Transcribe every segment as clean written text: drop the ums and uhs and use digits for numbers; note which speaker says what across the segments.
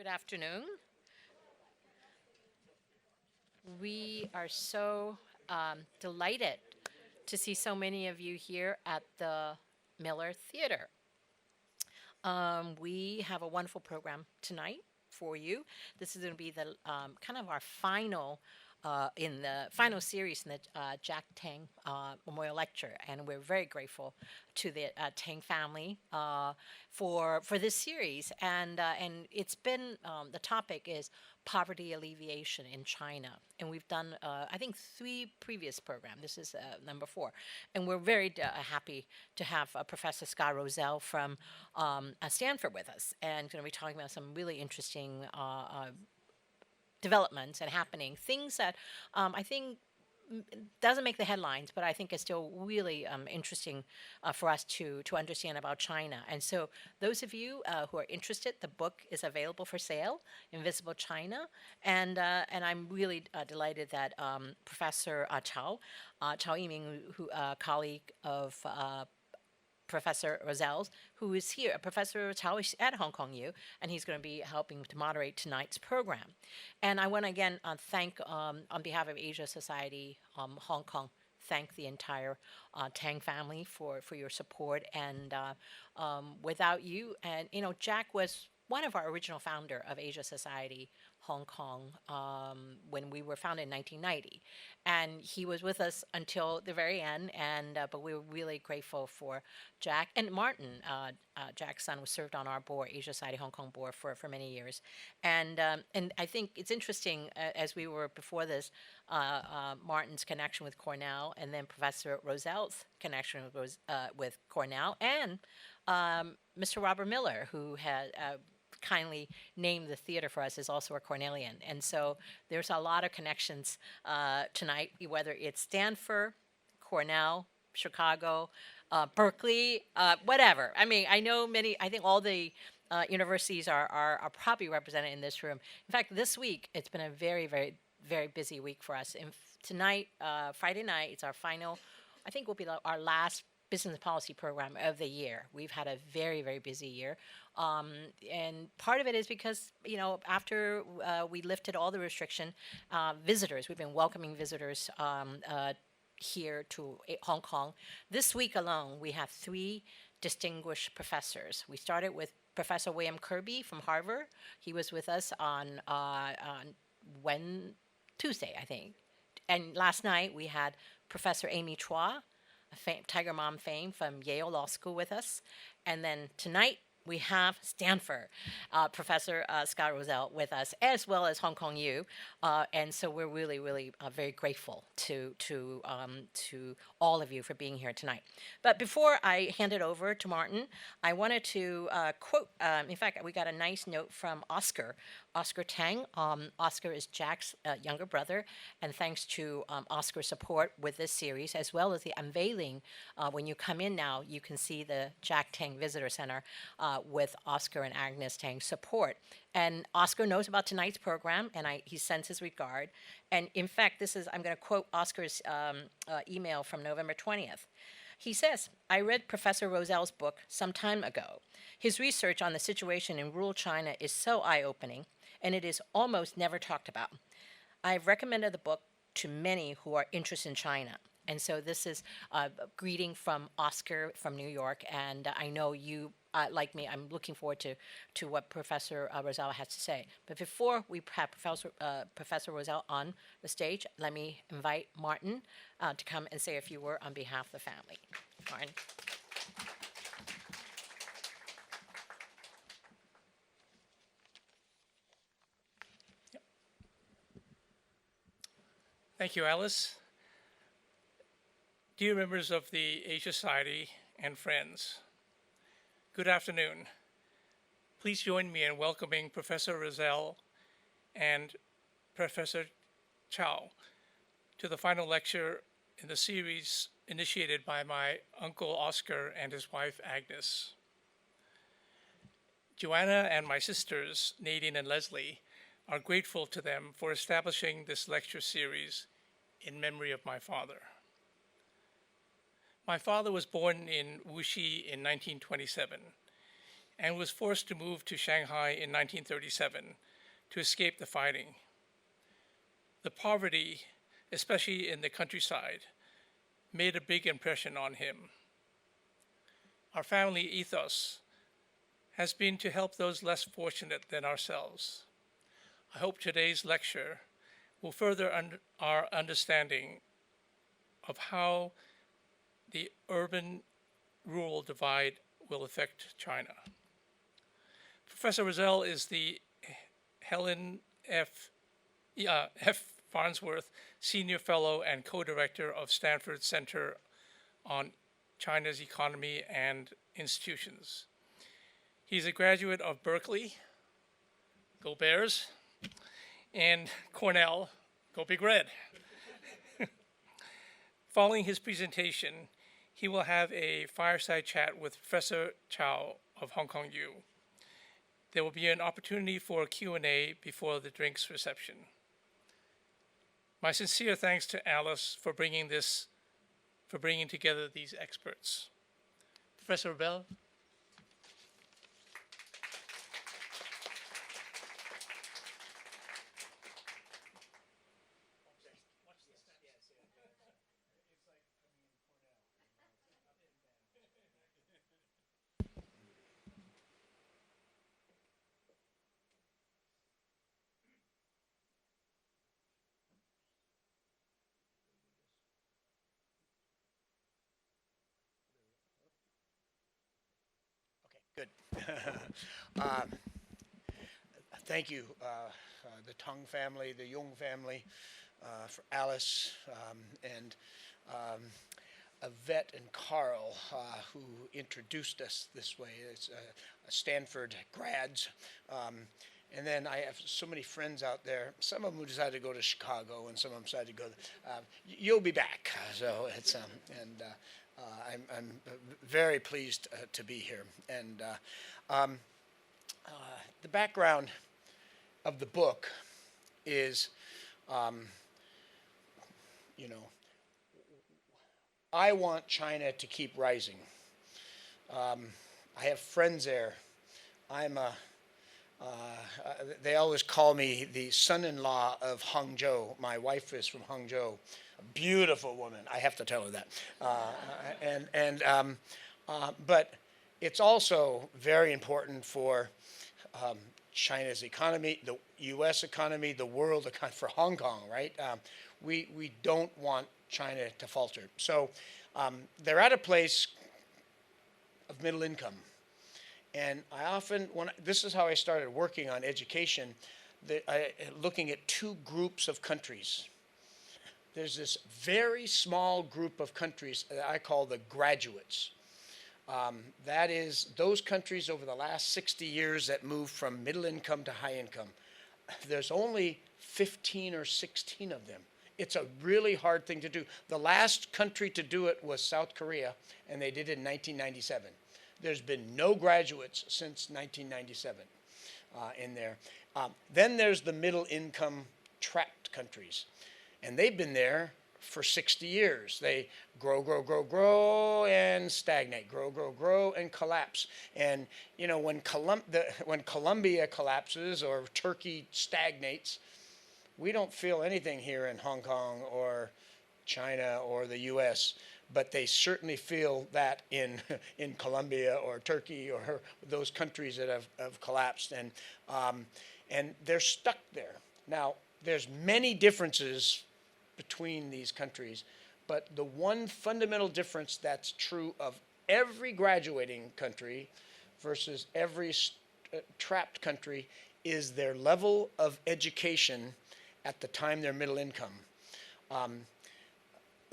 Speaker 1: Good afternoon. We are so delighted to see so many of you here at the Miller Theater. We have a wonderful program tonight for you. This is going to be the kind of our final in the final series in the Jack Tang Memorial Lecture, and we're very grateful to the Tang family for this series. And it's been the topic is poverty alleviation in China, and we've done I think 3 previous programs. This is number 4, and we're very happy to have Professor Scott Rozelle from Stanford with us, and going to be talking about some really interesting developments and happening things that I think doesn't make the headlines, but I think is still really interesting for us to understand about China. And so, those of you who are interested, the book is available for sale, Invisible China, and I'm really delighted that Professor Chao Yiming, who colleague of Professor Rozelle, who is here. Professor Chao is at Hong Kong U, and he's going to be helping to moderate tonight's program. And I want to again thank, on behalf of Asia Society Hong Kong, thank the entire Tang family for your support. And without you, and Jack was one of our original founder of Asia Society Hong Kong when we were founded in 1990, and he was with us until the very end. And but we were really grateful for Jack and Martin. Jack's son was served on our board, Asia Society Hong Kong board, for many years, and I think it's interesting as we were before this, Martin's connection with Cornell, and then Professor Roselle's connection with Cornell, and Mr. Robert Miller, who had kindly named the theater for us, is also a Cornellian. And so there's a lot of connections tonight, whether it's Stanford, Cornell, Chicago, Berkeley, whatever. I mean, I know I think all the universities are probably represented in this room. In fact, this week, it's been a very, very, very busy week for us. And tonight, Friday night, it's our final, I think will be our last business policy program of the year. We've had a very, very busy year. And part of it is because, after we lifted all the restriction, visitors, we've been welcoming visitors here to Hong Kong. This week alone, we have 3 distinguished professors. We started with Professor William Kirby from Harvard. He was with us on Tuesday, I think. And last night, we had Professor Amy Chua, Tiger Mom fame, from Yale Law School with us. And then tonight, we have Stanford Professor Scott Rozelle with us, as well as Hong Kong U, and so we're really, really very grateful to all of you for being here tonight. But before I hand it over to Martin, I wanted to quote. In fact, we got a nice note from Oscar Tang. Oscar is Jack's younger brother, and thanks to Oscar's support with this series, as well as the unveiling, when you come in now, you can see the Jack Tang Visitor Center with Oscar and Agnes Tang's support. And Oscar knows about tonight's program, and he sends his regard. And in fact, I'm going to quote Oscar's email from November 20th. He says, "I read Professor Roselle's book some time ago. His research on the situation in rural China is so eye-opening, and it is almost never talked about. I've recommended the book to many who are interested in China." And so this is a greeting from Oscar from New York, and I know you, like me, I'm looking forward to what Professor Rozelle has to say. But before we have Professor Rozelle on the stage, let me invite Martin to come and say a few words on behalf of the family. Martin.
Speaker 2: Thank you, Alice. Dear members of the Asia Society and friends, good afternoon. Please join me in welcoming Professor Rozelle and Professor Chao to the final lecture in the series initiated by my uncle Oscar and his wife Agnes. Joanna and my sisters, Nadine and Leslie, are grateful to them for establishing this lecture series in memory of my father. My father was born in Wuxi in 1927, and was forced to move to Shanghai in 1937 to escape the fighting. The poverty, especially in the countryside, made a big impression on him. Our family ethos has been to help those less fortunate than ourselves. I hope today's lecture will further our understanding of how the urban-rural divide will affect China. Professor Rozelle is the Helen F. Farnsworth Senior Fellow and Co-Director of Stanford Center on China's Economy and Institutions. He's a graduate of Berkeley, go Bears, and Cornell, go Big Red. Following his presentation, he will have a fireside chat with Professor Chow of Hong Kong U. There will be an opportunity for a Q&A before the drinks reception. My sincere thanks to Alice for bringing together these experts. Professor Bell.
Speaker 3: Good. uh, Thank you, the Tong family, the Jung family, for Alice, and Yvette and Carl, who introduced us this way. It's Stanford grads. And then I have so many friends out there. Some of them decided to go to Chicago, and some of them decided to go. You'll be back. So it's I'm very pleased to be here. And the background of the book is, you know, I want China to keep rising. I have friends there. They always call me the son-in-law of Hangzhou. My wife is from Hangzhou, a beautiful woman. I have to tell her that. But it's also very important for China's economy, the U.S. economy, the world economy, for Hong Kong, right? We don't want China to falter. So they're at a place of middle income. And I often, this is how I started working on education, looking at two groups of countries. There's this very small group of countries that I call the graduates. That is those countries over the last 60 years that moved from middle income to high income. There's only 15 or 16 of them. It's a really hard thing to do. The last country to do it was South Korea, and they did it in 1997. There's been no graduates since 1997 in there. Then there's the middle income trapped countries, and they've been there for 60 years. They grow, and stagnate, grow, and collapse. And you know, when Colombia collapses or Turkey stagnates, we don't feel anything here in Hong Kong or China or the U.S., but they certainly feel that in Colombia or Turkey or those countries that have collapsed, and they're stuck there. Now, there's many differences between these countries, but the one fundamental difference that's true of every graduating country versus every trapped country is their level of education at the time they're middle income.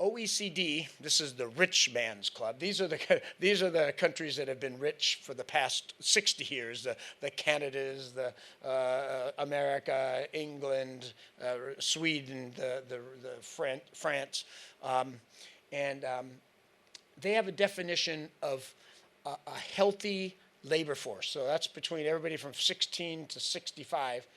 Speaker 3: OECD, this is the rich man's club. These are the countries that have been rich for the past 60 years. The Canadas, the America, England, Sweden, the France, and they have a definition of a healthy labor force. So that's between everybody from 16 to 65.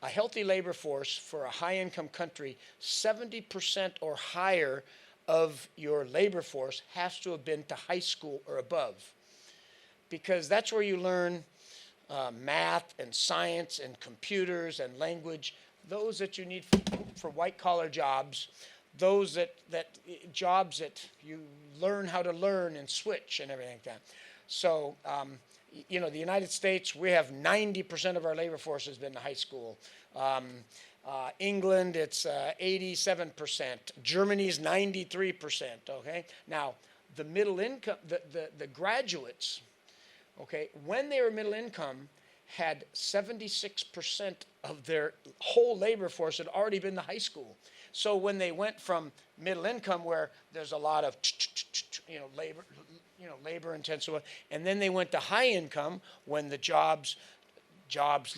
Speaker 3: A healthy labor force for a high-income country, 70% or higher of your labor force has to have been to high school or above. because that's where you learn math and science and computers and language, those that you need for white collar jobs, those jobs that you learn how to learn and switch and everything like that. So, the United States, we have 90% of our labor force has been to high school. England, it's 87%. Germany's 93%, okay? Now, the middle income, the graduates, okay, when they were middle income, had 76% of their whole labor force had already been to high school. So when they went from middle income, where there's a lot of labor intensive, and then they went to high income, when the jobs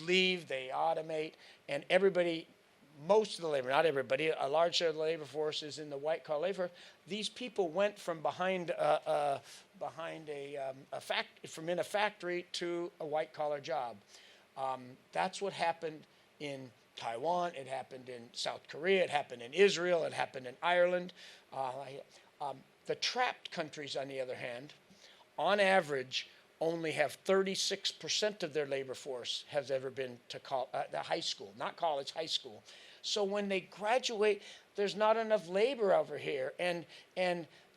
Speaker 3: leave, they automate, and everybody, most of the labor, not everybody, a large share of the labor force is in the white collar labor. These people went from behind a factory to a white collar job. That's what happened in Taiwan. It happened in South Korea. It happened in Israel. It happened in Ireland. The trapped countries, on the other hand, on average, only have 36% of their labor force has ever been to the high school, not college, high school. So when they graduate, there's not enough labor over here, and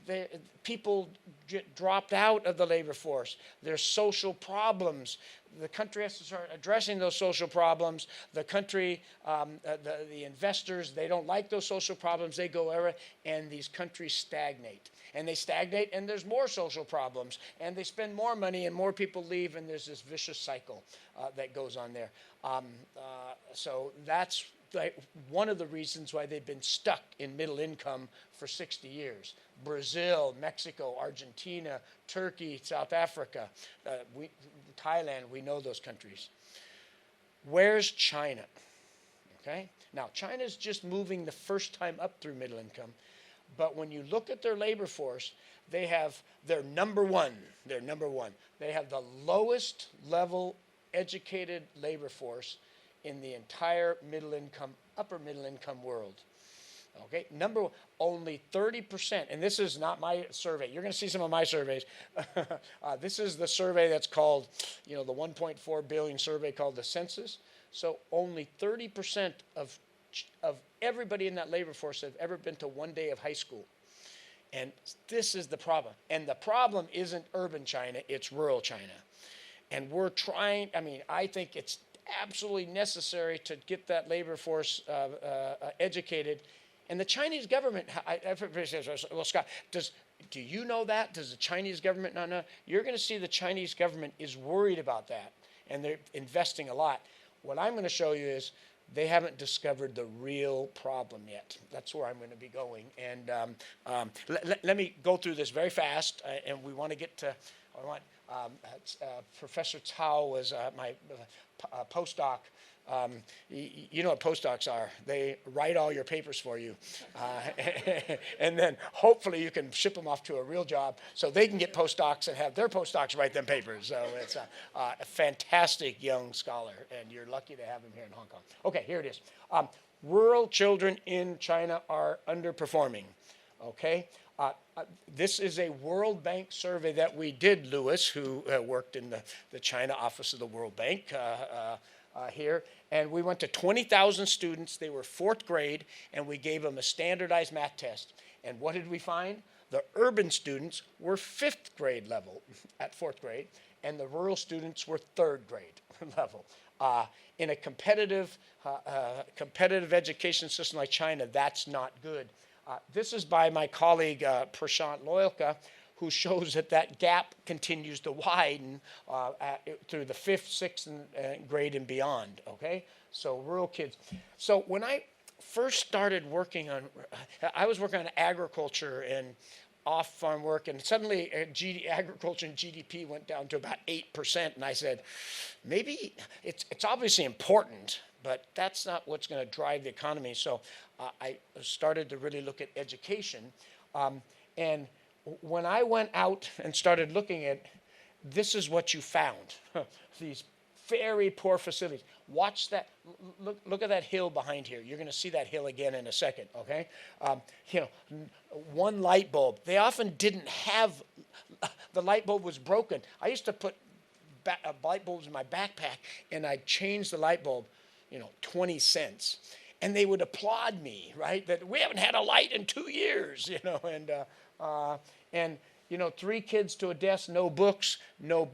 Speaker 3: the people get dropped out of the labor force. There's social problems. The country has to start addressing those social problems. The country, the investors, they don't like those social problems. They go over, and these countries stagnate. And they stagnate, and there's more social problems. And they spend more money, and more people leave, and there's this vicious cycle that goes on there. So that's one of the reasons why they've been stuck in middle income for 60 years. Brazil, Mexico, Argentina, Turkey, South Africa, Thailand, we know those countries. Where's China? Okay? Now, China's just moving the first time up through middle income, but when you look at their labor force, they're number one. They're number one. They have the lowest level educated labor force in the entire middle income, upper middle income world. Okay, number one, only 30%, and this is not my survey. You're going to see some of my surveys. This is the survey that's called, the 1.4 billion survey called the census. So only 30% of everybody in that labor force have ever been to one day of high school. And this is the problem. And the problem isn't urban China, it's rural China. And we're trying, I think it's absolutely necessary to get that labor force educated. And the Chinese government, everybody says, well, Scott, do you know that? Does the Chinese government not know? You're going to see the Chinese government is worried about that, and they're investing a lot. What I'm going to show you is they haven't discovered the real problem yet. That's where I'm going to be going. And let me go through this very fast, and we want to get to, Professor Cao was my postdoc. You know what postdocs are. They write all your papers for you. And then hopefully you can ship them off to a real job so they can get postdocs and have their postdocs write them papers. So it's a fantastic young scholar, and you're lucky to have him here in Hong Kong. Okay, here it is. Rural children in China are underperforming. Okay? This is a World Bank survey that we did, Lewis, who worked in the China office of the World Bank here. And we went to 20,000 students. They were fourth grade, and we gave them a standardized math test. And what did we find? The urban students were fifth grade level at fourth grade, and the rural students were third grade level. In a competitive education system like China, that's not good. This is by my colleague, Prashant Loyalka, who shows that gap continues to widen through the fifth, sixth grade and beyond, okay? So rural kids. So when I first started working I was working on agriculture and off-farm work, and suddenly agriculture and GDP went down to about 8%, and I said, maybe it's obviously important, but that's not what's going to drive the economy. So I started to really look at education, and when I went out and started looking at, this is what you found, these very poor facilities. Watch that, look at that hill behind here. You're going to see that hill again in a second, okay? One light bulb. They often didn't have, the light bulb was broken. I used to put light bulbs in my backpack, and I'd change the light bulb, 20 cents. And they would applaud me, right? That we haven't had a light in 2 years, and 3 kids to a desk, no books, no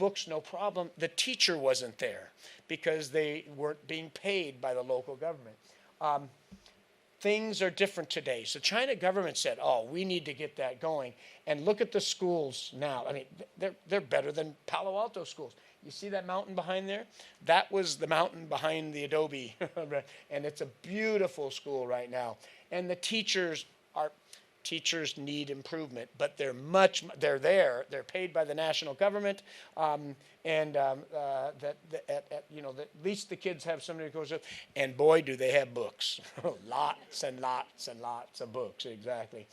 Speaker 3: problem. The teacher wasn't there because they weren't being paid by the local government. Things are different today. So China government said, oh, we need to get that going. And look at the schools now. I mean, they're better than Palo Alto schools. You see that mountain behind there? That was the mountain behind the Adobe. And it's a beautiful school right now. And the teachers need improvement, but they're there. They're paid by the national government, at least the kids have somebody who goes up. And boy, do they have books! Lots and lots and lots of books. Exactly.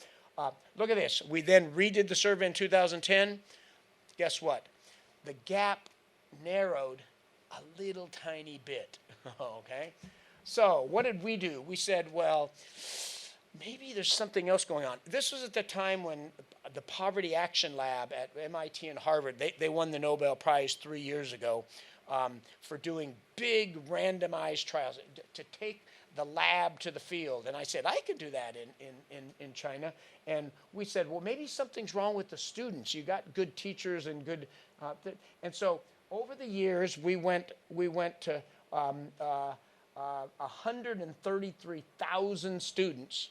Speaker 3: Look at this. We then redid the survey in 2010. Guess what? The gap narrowed a little tiny bit. Okay. So what did we do? We said, well, maybe there's something else going on. This was at the time when the Poverty Action Lab at MIT and Harvard, they won the Nobel Prize 3 years ago for doing big randomized trials to take the lab to the field. And I said, I could do that in China. And we said, well, maybe something's wrong with the students. You got good teachers and good, and so over the years, we went to 133,000 students.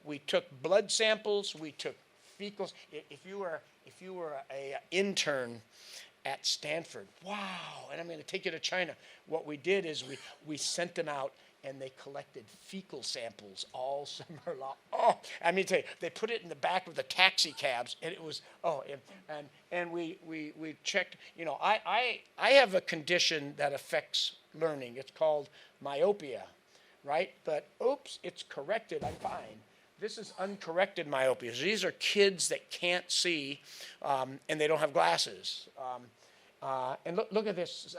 Speaker 3: We took blood samples. We took fecals. If you were a intern at Stanford, wow! And I'm going to take you to China. What we did is we sent them out, and they collected fecal samples all summer long. Oh, I mean, tell you, they put it in the back of the taxi cabs, and it was and we checked. I have a condition that affects learning. It's called myopia, right? But oops, it's corrected. I'm fine. This is uncorrected myopia. So these are kids that can't see, and they don't have glasses. And look at this.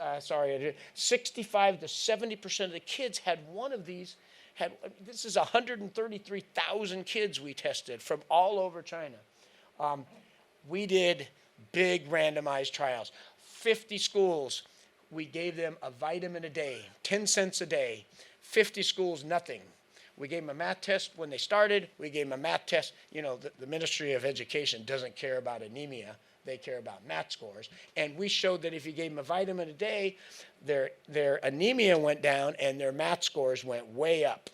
Speaker 3: 65 to 70% of the kids had one of these. This is 133,000 kids we tested from all over China. We did big randomized trials. 50 schools, we gave them a vitamin a day, 10 cents a day. 50 schools, nothing. We gave them a math test when they started. We gave them a math test. The Ministry of Education doesn't care about anemia. They care about math scores. And we showed that if you gave them a vitamin a day, their anemia went down and their math scores went way up.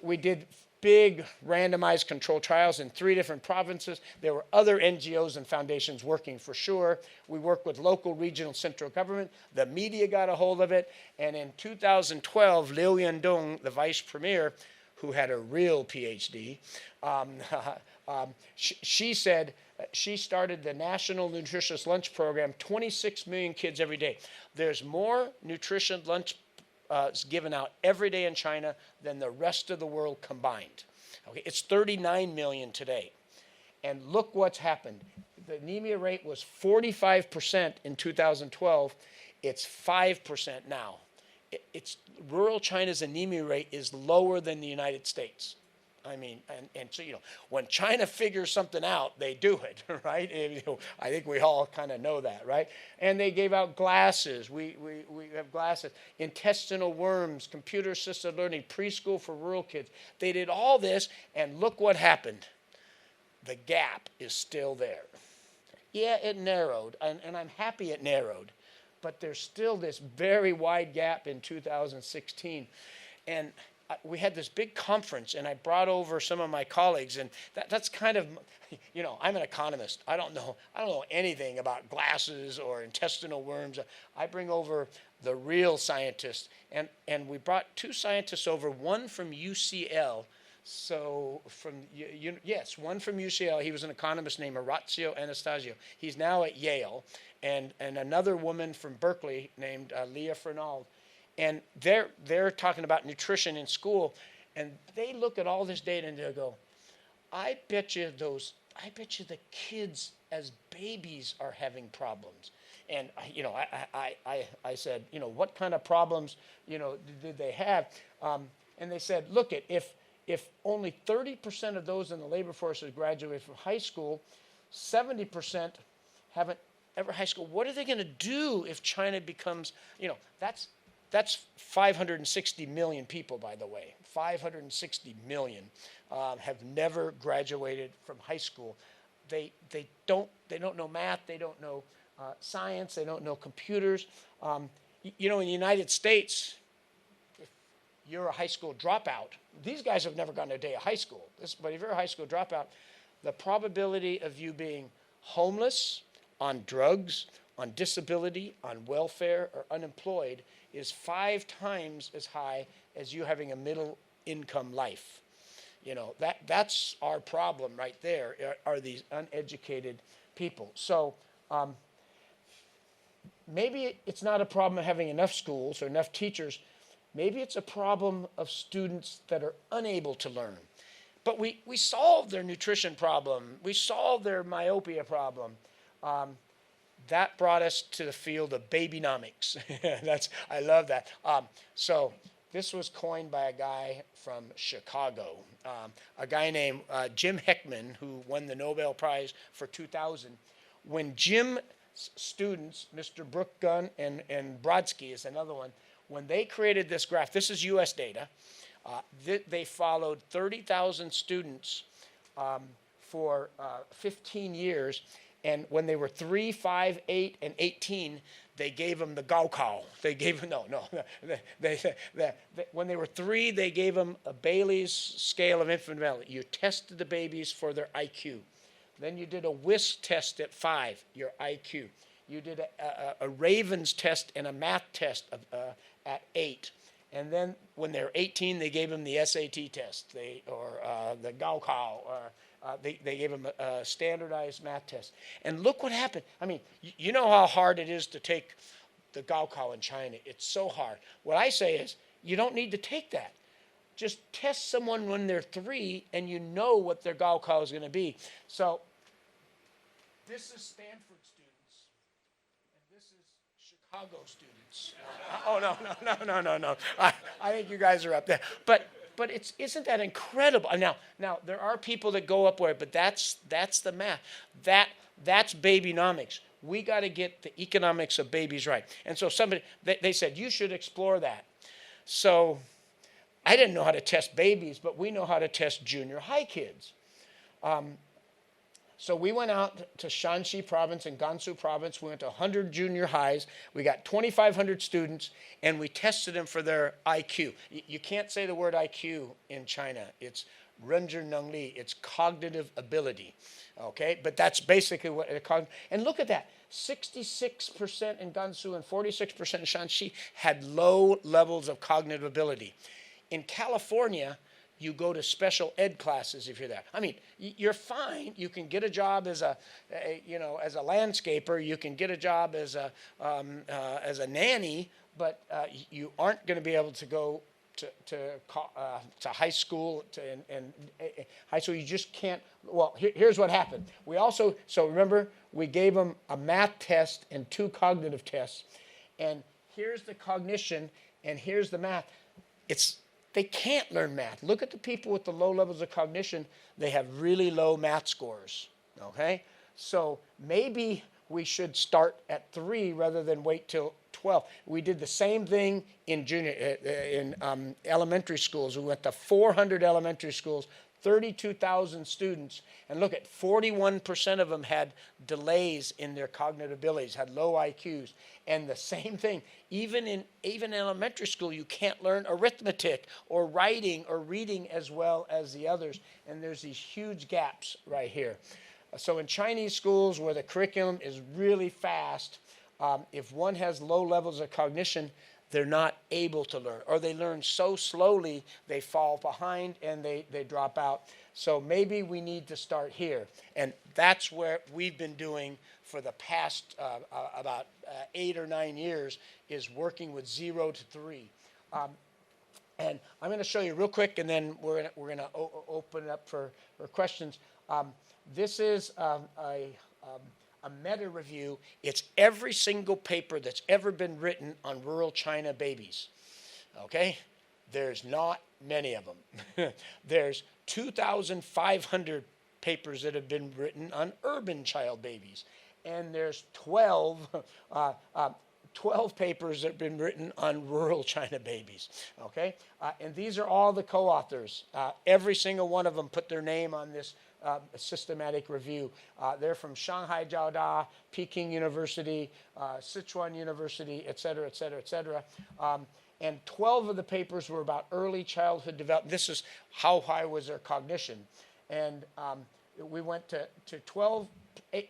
Speaker 3: We did big randomized controlled trials in 3 different provinces. There were other NGOs and foundations working for sure. We worked with local, regional, central government. The media got a hold of it. And in 2012, Liu Yandong, the vice premier, who had a real PhD, she said she started the National Nutritious Lunch Program, 26 million kids every day. There's more nutrition lunch given out every day in China than the rest of the world combined. Okay, it's 39 million today. And look what's happened. The anemia rate was 45% in 2012. It's 5% now. Rural China's anemia rate is lower than the United States. I mean, and so, when China figures something out, they do it, right? I think we all kind of know that, right? And they gave out glasses. We have glasses. Intestinal worms, computer-assisted learning, preschool for rural kids. They did all this, and look what happened. The gap is still there. Yeah, it narrowed, and I'm happy it narrowed, but there's still this very wide gap in 2016. And we had this big conference, and I brought over some of my colleagues, and that's kind of, I'm an economist. I don't know anything about glasses or intestinal worms. I bring over the real scientists, and we brought 2 scientists over, one from UCL. So one from UCL. He was an economist named Orazio Anastasio. He's now at Yale, and another woman from Berkeley named Leah Fernald. And they're talking about nutrition in school, and they look at all this data and they go, I bet you the kids as babies are having problems. And I said, what kind of problems did they have? And they said, look, if only 30% of those in the labor force had graduated from high school, 70% haven't ever high school. What are they going to do if China becomes, that's 560 million people, by the way. 560 million have never graduated from high school. They don't know math. They don't know science. They don't know computers. In the United States, if you're a high school dropout, these guys have never gone a day of high school. But if you're a high school dropout, the probability of you being homeless, on drugs, on disability, on welfare, or unemployed is 5 times as high as you having a middle income life. That's our problem right there, are these uneducated people. So maybe it's not a problem of having enough schools or enough teachers. Maybe it's a problem of students that are unable to learn. But we solved their nutrition problem. We solved their myopia problem. That brought us to the field of Babynomics. I love that. So this was coined by a guy from Chicago, a guy named Jim Heckman, who won the Nobel Prize for 2000. When Jim's students, Mr. Brook Gunn and Brodsky is another one, when they created this graph, this is US data, they followed 30,000 students for 15 years. And when they were 3, 5, 8, and 18, they gave them the Gaokao. They gave them, when they were 3, they gave them a Bailey's scale of infant development. You tested the babies for their IQ. Then you did a WISC test at 5, your IQ. You did a Ravens test and a math test at 8. And then when they were 18, they gave them the SAT test, or the Gaokao, or they gave them a standardized math test. And look what happened. I mean, you know how hard it is to take the Gaokao in China. It's so hard. What I say is, you don't need to take that. Just test someone when they're 3, and you know what their Gaokao is going to be. So this is Stanford students, and this is Chicago students. Oh, no. I think you guys are up there. But isn't that incredible? Now there are people that go up where, but that's the math. That's Babynomics. We got to get the economics of babies right. And so they said, you should explore that. So I didn't know how to test babies, but we know how to test junior high kids. So we went out to Shanxi province and Gansu province. We went to 100 junior highs. We got 2,500 students, and we tested them for their IQ. You can't say the word IQ in China. It's Renzi Nengli. It's cognitive ability. Okay? But that's basically what it called. And look at that. 66% in Gansu and 46% in Shanxi had low levels of cognitive ability. In California, you go to special ed classes if you're there. I mean, you're fine. You can get a job as a landscaper. You can get a job as a nanny, but you aren't going to be able to go to high school and high school. You just can't. Well, here's what happened. So remember, we gave them a math test and 2 cognitive tests, and here's the cognition and here's the math. They can't learn math. Look at the people with the low levels of cognition. They have really low math scores, okay? So maybe we should start at 3 rather than wait till 12. We did the same thing in elementary schools. We went to 400 elementary schools, 32,000 students, and look at 41% of them had delays in their cognitive abilities, had low IQs. And the same thing, even in elementary school, you can't learn arithmetic or writing or reading as well as the others. And there's these huge gaps right here. So in Chinese schools where the curriculum is really fast, if one has low levels of cognition, they're not able to learn, or they learn so slowly they fall behind and they drop out. So maybe we need to start here. And that's where we've been doing for the past about 8 or 9 years, is working with 0 to 3. And I'm going to show you real quick, and then we're going to open it up for questions. This is a meta review. It's every single paper that's ever been written on rural China babies. Okay? There's not many of them. There's 2,500 papers that have been written on urban child babies. And there's 12, 12 papers that have been written on rural China babies, okay? And these are all the co-authors. Every single one of them put their name on this systematic review. They're from Shanghai Jiaoda, Peking University, Sichuan University, et cetera, et cetera, et cetera. And 12 of the papers were about early childhood development. This is how high was their cognition. And we went to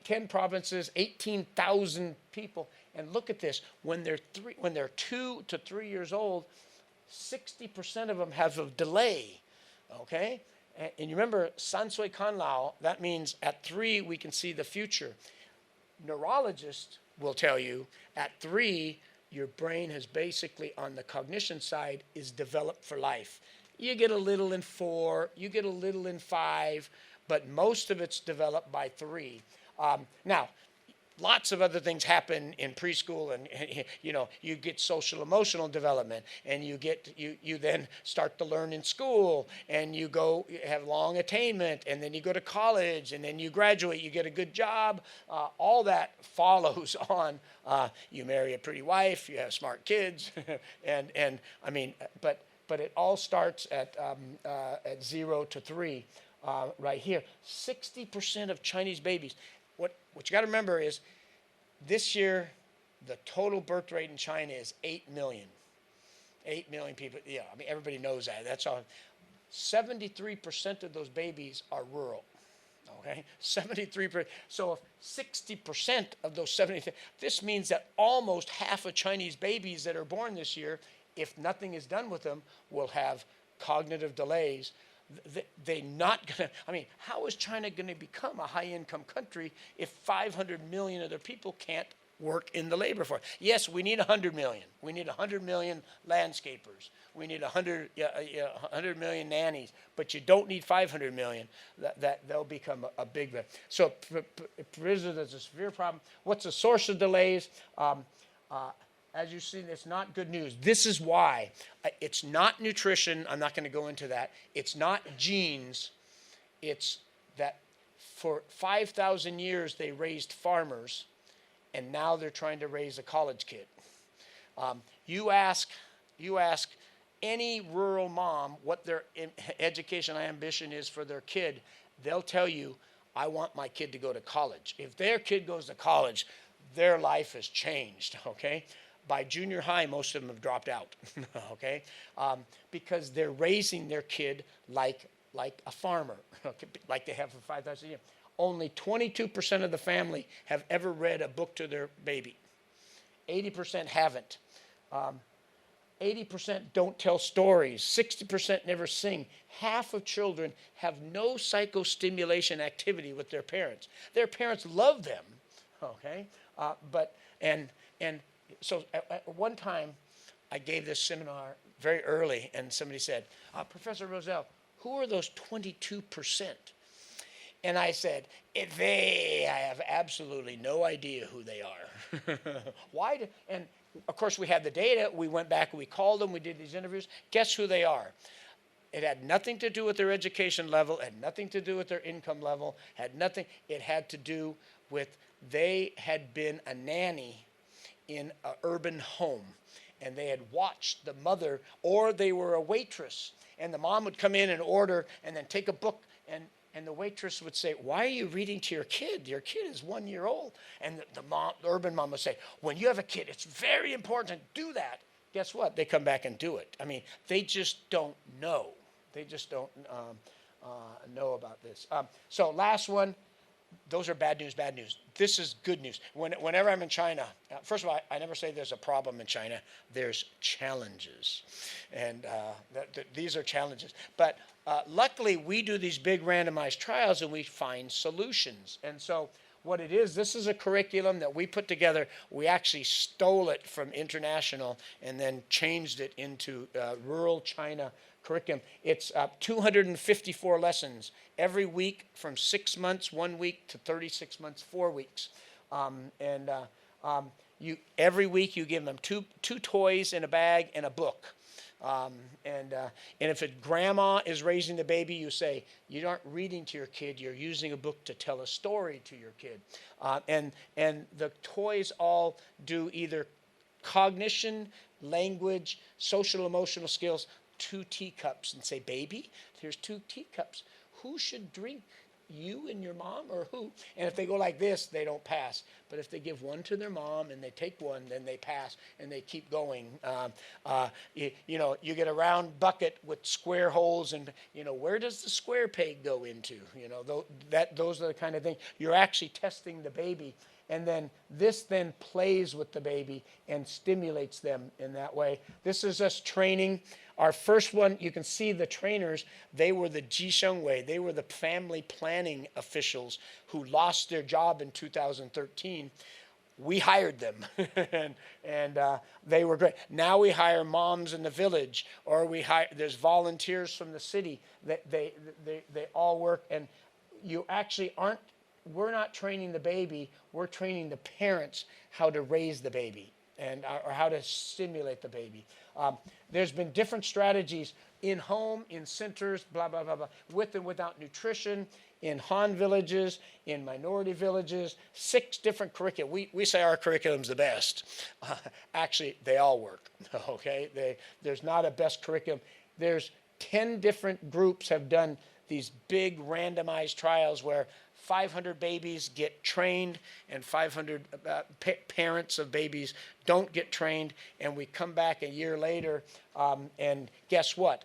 Speaker 3: 10 provinces, 18,000 people. And look at this, when they're 2 to 3 years old, 60% of them have a delay, okay? And you remember, san sui kan lao, that means at 3 we can see the future. Neurologists will tell you at 3, your brain has basically, on the cognition side, is developed for life. You get a little in 4, you get a little in 5, but most of it's developed by 3. Now, lots of other things happen in preschool, and you know, you get social emotional development, and you then start to learn in school, and you have long attainment, and then you go to college, and then you graduate, you get a good job. All that follows on. You marry a pretty wife, you have smart kids, and I mean, but it all starts at 0 to 3, right here. 60% of Chinese babies. What you got to remember is, this year, the total birth rate in China is 8 million. 8 million people. Yeah, I mean, everybody knows that. That's all. 73% of those babies are rural. Okay, 73%. So if 60% of those 73, this means that almost half of Chinese babies that are born this year, if nothing is done with them, will have cognitive delays. They're not going to, I mean, how is China going to become a high-income country if 500 million of their people can't work in the labor force? Yes, we need 100 million. We need 100 million landscapers. We need 100 million nannies. But you don't need 500 million. They'll become a big, so there's a severe problem. What's the source of delays? As you see, it's not good news. This is why. It's not nutrition. I'm not going to go into that. It's not genes. It's that for 5,000 years they raised farmers, and now they're trying to raise a college kid. You ask any rural mom what their educational ambition is for their kid, they'll tell you, I want my kid to go to college. If their kid goes to college, their life has changed, okay? By junior high, most of them have dropped out, okay? Because they're raising their kid like a farmer, okay? Like they have for 5,000 years. Only 22% of the family have ever read a book to their baby. 80% haven't. 80% don't tell stories. 60% never sing. Half of children have no psychostimulation activity with their parents. Their parents love them, okay? So at one time, I gave this seminar very early, and somebody said, Professor Rozelle, who are those 22%? And I said, I have absolutely no idea who they are. Why? And of course, we had the data. We went back and we called them. We did these interviews. Guess who they are? It had nothing to do with their education level, had nothing to do with their income level, had nothing. It had to do with they had been a nanny in an urban home, and they had watched the mother, or they were a waitress, and the mom would come in and order and then take a book, and the waitress would say, why are you reading to your kid? Your kid is 1 year old. And the urban mom would say, when you have a kid, it's very important to do that. Guess what? They come back and do it. I mean, they just don't know. They just don't know about this. So last one. Those are bad news, bad news. This is good news. Whenever I'm in China, first of all, I never say there's a problem in China. There's challenges. And these are challenges. But luckily, we do these big randomized trials, and we find solutions. And so what it is, this is a curriculum that we put together. We actually stole it from international and then changed it into rural China curriculum. It's 254 lessons every week from 6 months, 1 week, to 36 months, 4 weeks. Every week you give them two toys in a bag and a book. And if grandma is raising the baby, you say, you aren't reading to your kid, you're using a book to tell a story to your kid. And the toys all do either cognition, language, social emotional skills, 2 teacups, and say, baby, here's 2 teacups. Who should drink? You and your mom, or who? And if they go like this, they don't pass. But if they give one to their mom and they take one, then they pass and they keep going. You get a round bucket with square holes, and where does the square peg go into? Those are the kind of things you're actually testing the baby. And then this then plays with the baby and stimulates them in that way. This is us training. Our first one, you can see the trainers, they were the Jishengwei. They were the family planning officials who lost their job in 2013. We hired them, and they were great. Now we hire moms in the village, or there's volunteers from the city. They all work, and you actually we're not training the baby, we're training the parents how to raise the baby or how to stimulate the baby. There's been different strategies in home, in centers, blah, blah, blah, blah, with and without nutrition, in Han villages, in minority villages, 6 different curricula. We say our curriculum's the best. Actually, they all work, okay? There's not a best curriculum. There's 10 different groups have done these big randomized trials where 500 babies get trained and 500 parents of babies don't get trained, and we come back a year later, and guess what?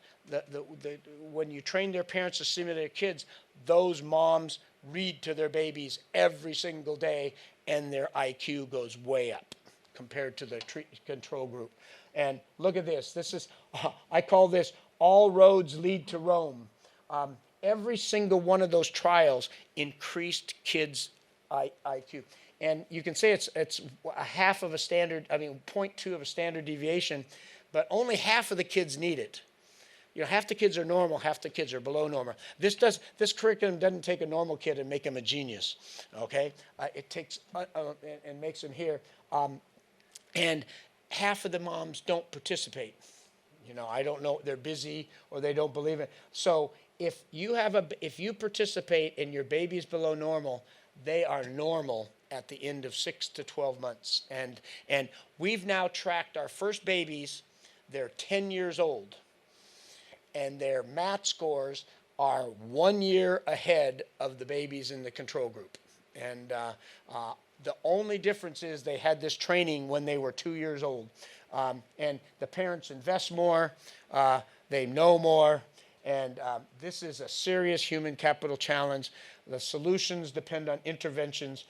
Speaker 3: When you train their parents to stimulate their kids, those moms read to their babies every single day, and their IQ goes way up compared to the control group. And look at this. This is, I call this all roads lead to Rome. Every single one of those trials increased kids' IQ. And you can say it's a half of a standard, 0.2 of a standard deviation, but only half of the kids need it. Half the kids are normal, half the kids are below normal. This curriculum doesn't take a normal kid and make him a genius, okay? It takes and makes him here. And half of the moms don't participate. I don't know, they're busy or they don't believe it. So if you participate and your baby is below normal, they are normal at the end of 6 to 12 months. And we've now tracked our first babies. They're 10 years old, and their math scores are 1 year ahead of the babies in the control group. And the only difference is they had this training when they were 2 years old. And the parents invest more, they know more, and this is a serious human capital challenge. The solutions depend on interventions.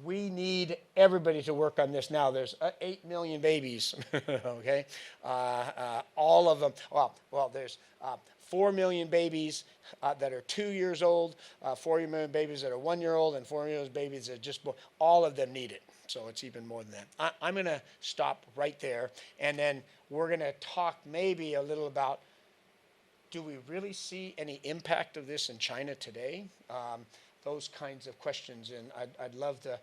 Speaker 3: We need everybody to work on this now. There's 8 million babies, okay? All of them, well, there's 4 million babies that are 2 years old, 4 million babies that are 1 year old, and 4 million babies that are just born. All of them need it. So it's even more than that. I'm going to stop right there, and then we're going to talk maybe a little about, do we really see any impact of this in China today? Those kinds of questions, and I'd love to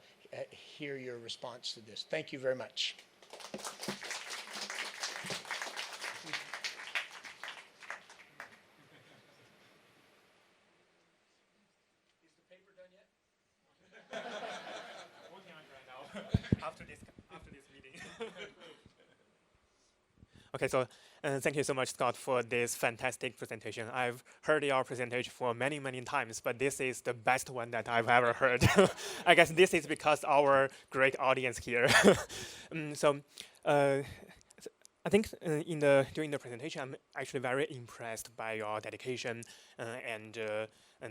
Speaker 3: hear your response to this. Thank you very much.
Speaker 4: Okay, so thank you so much, Scott, for this fantastic presentation. I've heard your presentation for many, many times, but this is the best one that I've ever heard. I guess this is because our great audience here. I think during the presentation, I'm actually very impressed by your dedication and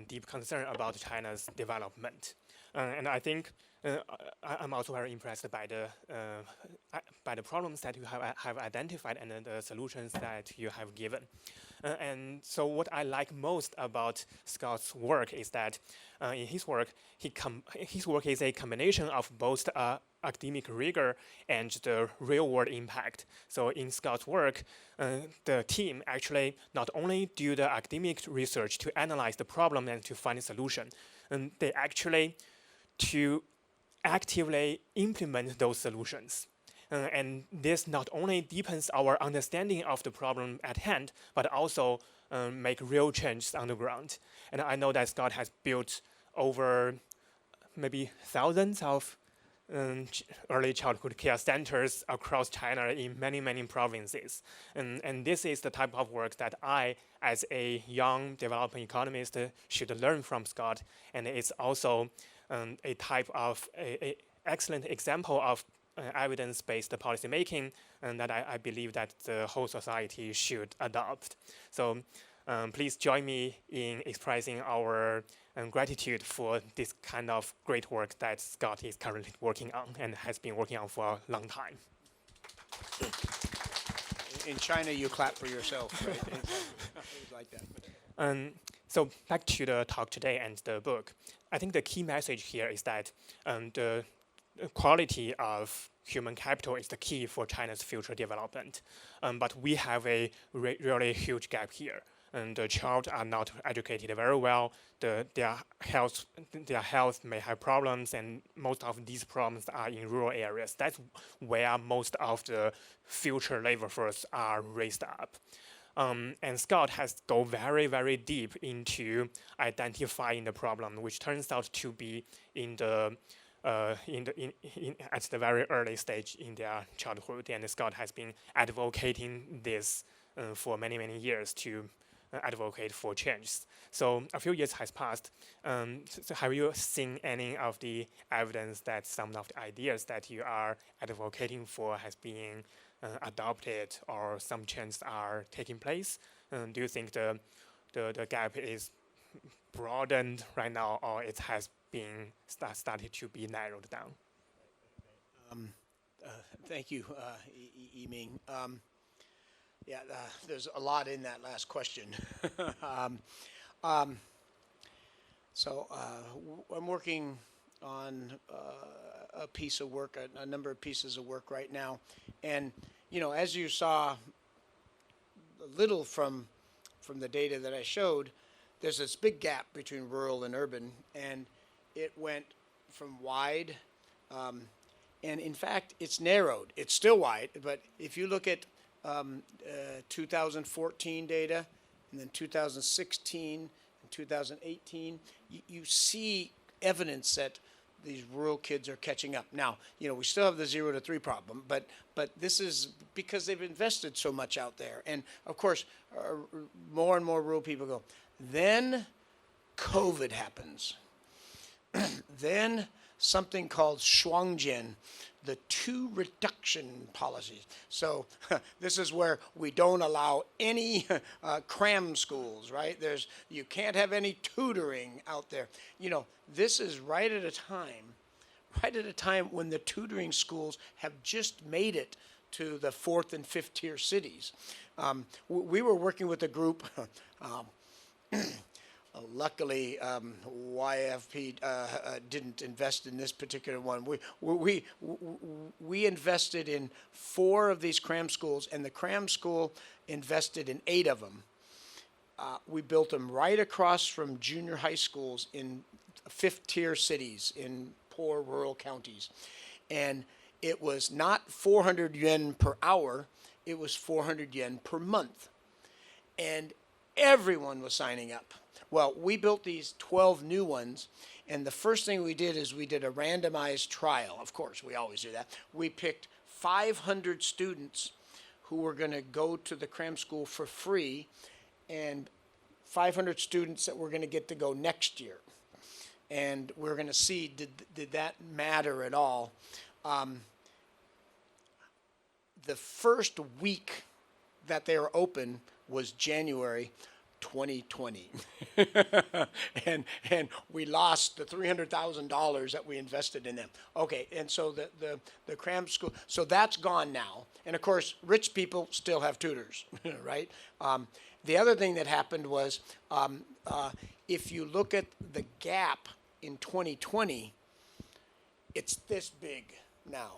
Speaker 4: deep concern about China's development. And I think I'm also very impressed by the problems that you have identified and the solutions that you have given. And so what I like most about Scott's work is that in his work, his work is a combination of both academic rigor and the real-world impact. So in Scott's work, the team actually not only do the academic research to analyze the problem and to find a solution, and they actually to actively implement those solutions. And this not only deepens our understanding of the problem at hand, but also make real changes on the ground. And I know that Scott has built over maybe thousands of early childhood care centers across China in many, many provinces. And this is the type of work that I, as a young developing economist, should learn from Scott. And it's also a type of a excellent example of evidence-based policymaking, and that I believe that the whole society should adopt. So please join me in expressing our gratitude for this kind of great work that Scott is currently working on and has been working on for a long time.
Speaker 3: In China, you clap for yourself, right? It's like that.
Speaker 4: So back to the talk today and the book. I think the key message here is that the quality of human capital is the key for China's future development. But we have a really huge gap here. And the child are not educated very well. Their health may have problems, and most of these problems are in rural areas. That's where most of the future labor force are raised up. And Scott has go very, very deep into identifying the problem, which turns out to be at the very early stage in their childhood. And Scott has been advocating this for many, many years to advocate for change. So a few years has passed. So have you seen any of the evidence that some of the ideas that you are advocating for has been adopted, or some changes are taking place? Do you think the gap is broadened right now, or it has been started to be narrowed down?
Speaker 3: Thank you, Yiming. Yeah, there's a lot in that last question. So I'm working on a piece of work, a number of pieces of work right now. And, as you saw a little from the data that I showed, there's this big gap between rural and urban, and it went from wide, and in fact, it's narrowed. It's still wide, but if you look at 2014 data, and then 2016 and 2018, you see evidence that these rural kids are catching up. Now, we still have the 0 to 3 problem, but this is because they've invested so much out there. And of course, more and more rural people go. Then COVID happens. Then something called Shuangjian, the 2 reduction policies. So this is where we don't allow any cram schools, right? You can't have any tutoring out there. This is right at a time when the tutoring schools have just made it to the 4th and 5th tier cities. We were working with a group. Luckily, YFP didn't invest in this particular one. We invested in 4 of these cram schools, and the cram school invested in 8 of them. We built them right across from junior high schools in 5th tier cities in poor rural counties. And it was not 400 yuan per hour, it was 400 yuan per month. And everyone was signing up. Well, we built these 12 new ones, and the first thing we did is we did a randomized trial. Of course, we always do that. We picked 500 students who were going to go to the cram school for free, and 500 students that were going to get to go next year. And we're going to see, did that matter at all? The first week that they were open was January 2020. and we lost the $300,000 that we invested in them. Okay, and so the cram school, so that's gone now. And of course, rich people still have tutors, right? The other thing that happened was, if you look at the gap in 2020, it's this big now.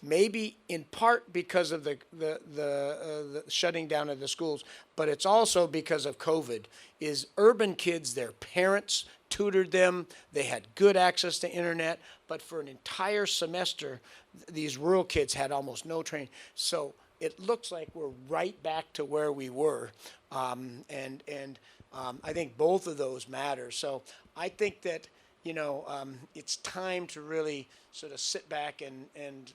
Speaker 3: Maybe in part because of the shutting down of the schools, but it's also because of COVID. Is urban kids, their parents tutored them. They had good access to internet. But for an entire semester, these rural kids had almost no training. So it looks like we're right back to where we were. I think both of those matter. So I think that, it's time to really sort of sit back and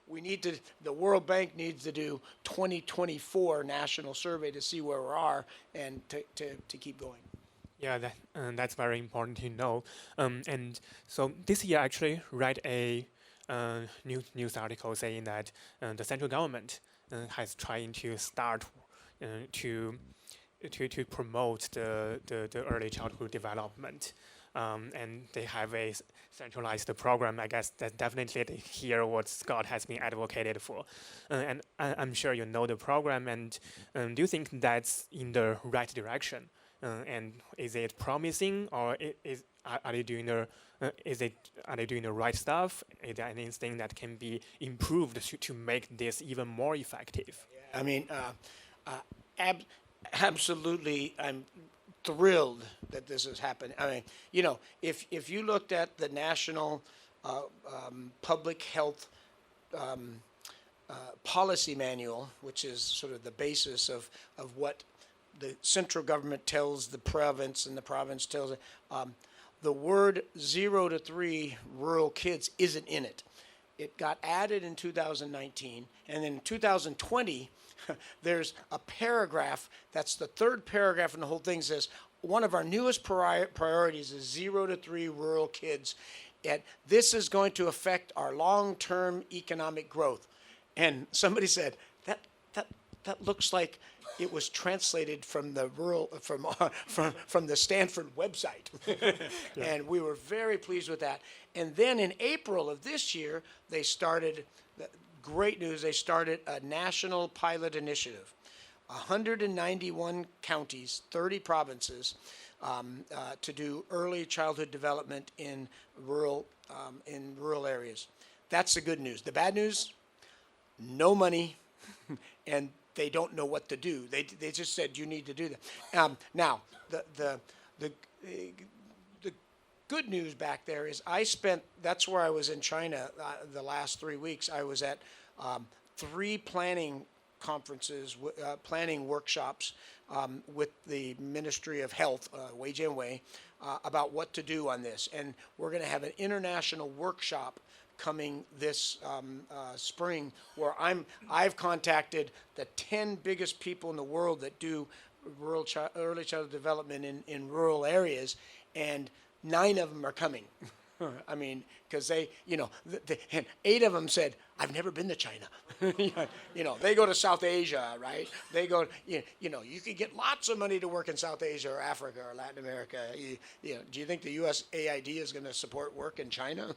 Speaker 3: we need to, the World Bank needs to do 2024 national survey to see where we are and to keep going.
Speaker 4: Yeah, that's very important to know. And so this year, I actually read a news article saying that the central government has trying to start to promote the early childhood development. And they have a centralized program. I guess that definitely they hear what Scott has been advocated for. And I'm sure you know the program. And do you think that's in the right direction? And is it promising, or are they doing are they doing the right stuff? Is there anything that can be improved to make this even more effective?
Speaker 3: I mean, absolutely, I'm thrilled that this has happened. I mean, if you looked at the national public health policy manual, which is sort of the basis of what the central government tells the province and the province tells it, the word 0 to 3 rural kids isn't in it. It got added in 2019, and then in 2020, there's a paragraph, that's the third paragraph in the whole thing, says, one of our newest priorities is 0 to 3 rural kids, and this is going to affect our long-term economic growth. And somebody said, that looks like it was translated from the from the Stanford website. And we were very pleased with that. And then in April of this year, they started, great news, they started a national pilot initiative. 191 counties, 30 provinces, to do early childhood development in rural areas. That's the good news. The bad news, no money, and they don't know what to do. They just said you need to do that. Now, the good news back there is that's where I was in China the last 3 weeks. I was at 3 planning conferences, planning workshops with the Ministry of Health, Wei Jianwei, about what to do on this. And we're going to have an international workshop coming this spring, where I've contacted the 10 biggest people in the world that do early childhood development in rural areas, and 9 of them are coming. I mean, because they, and 8 of them said, I've never been to China. They go to South Asia, right? They go, you could get lots of money to work in South Asia or Africa or Latin America. Do you think the USAID is going to support work in China?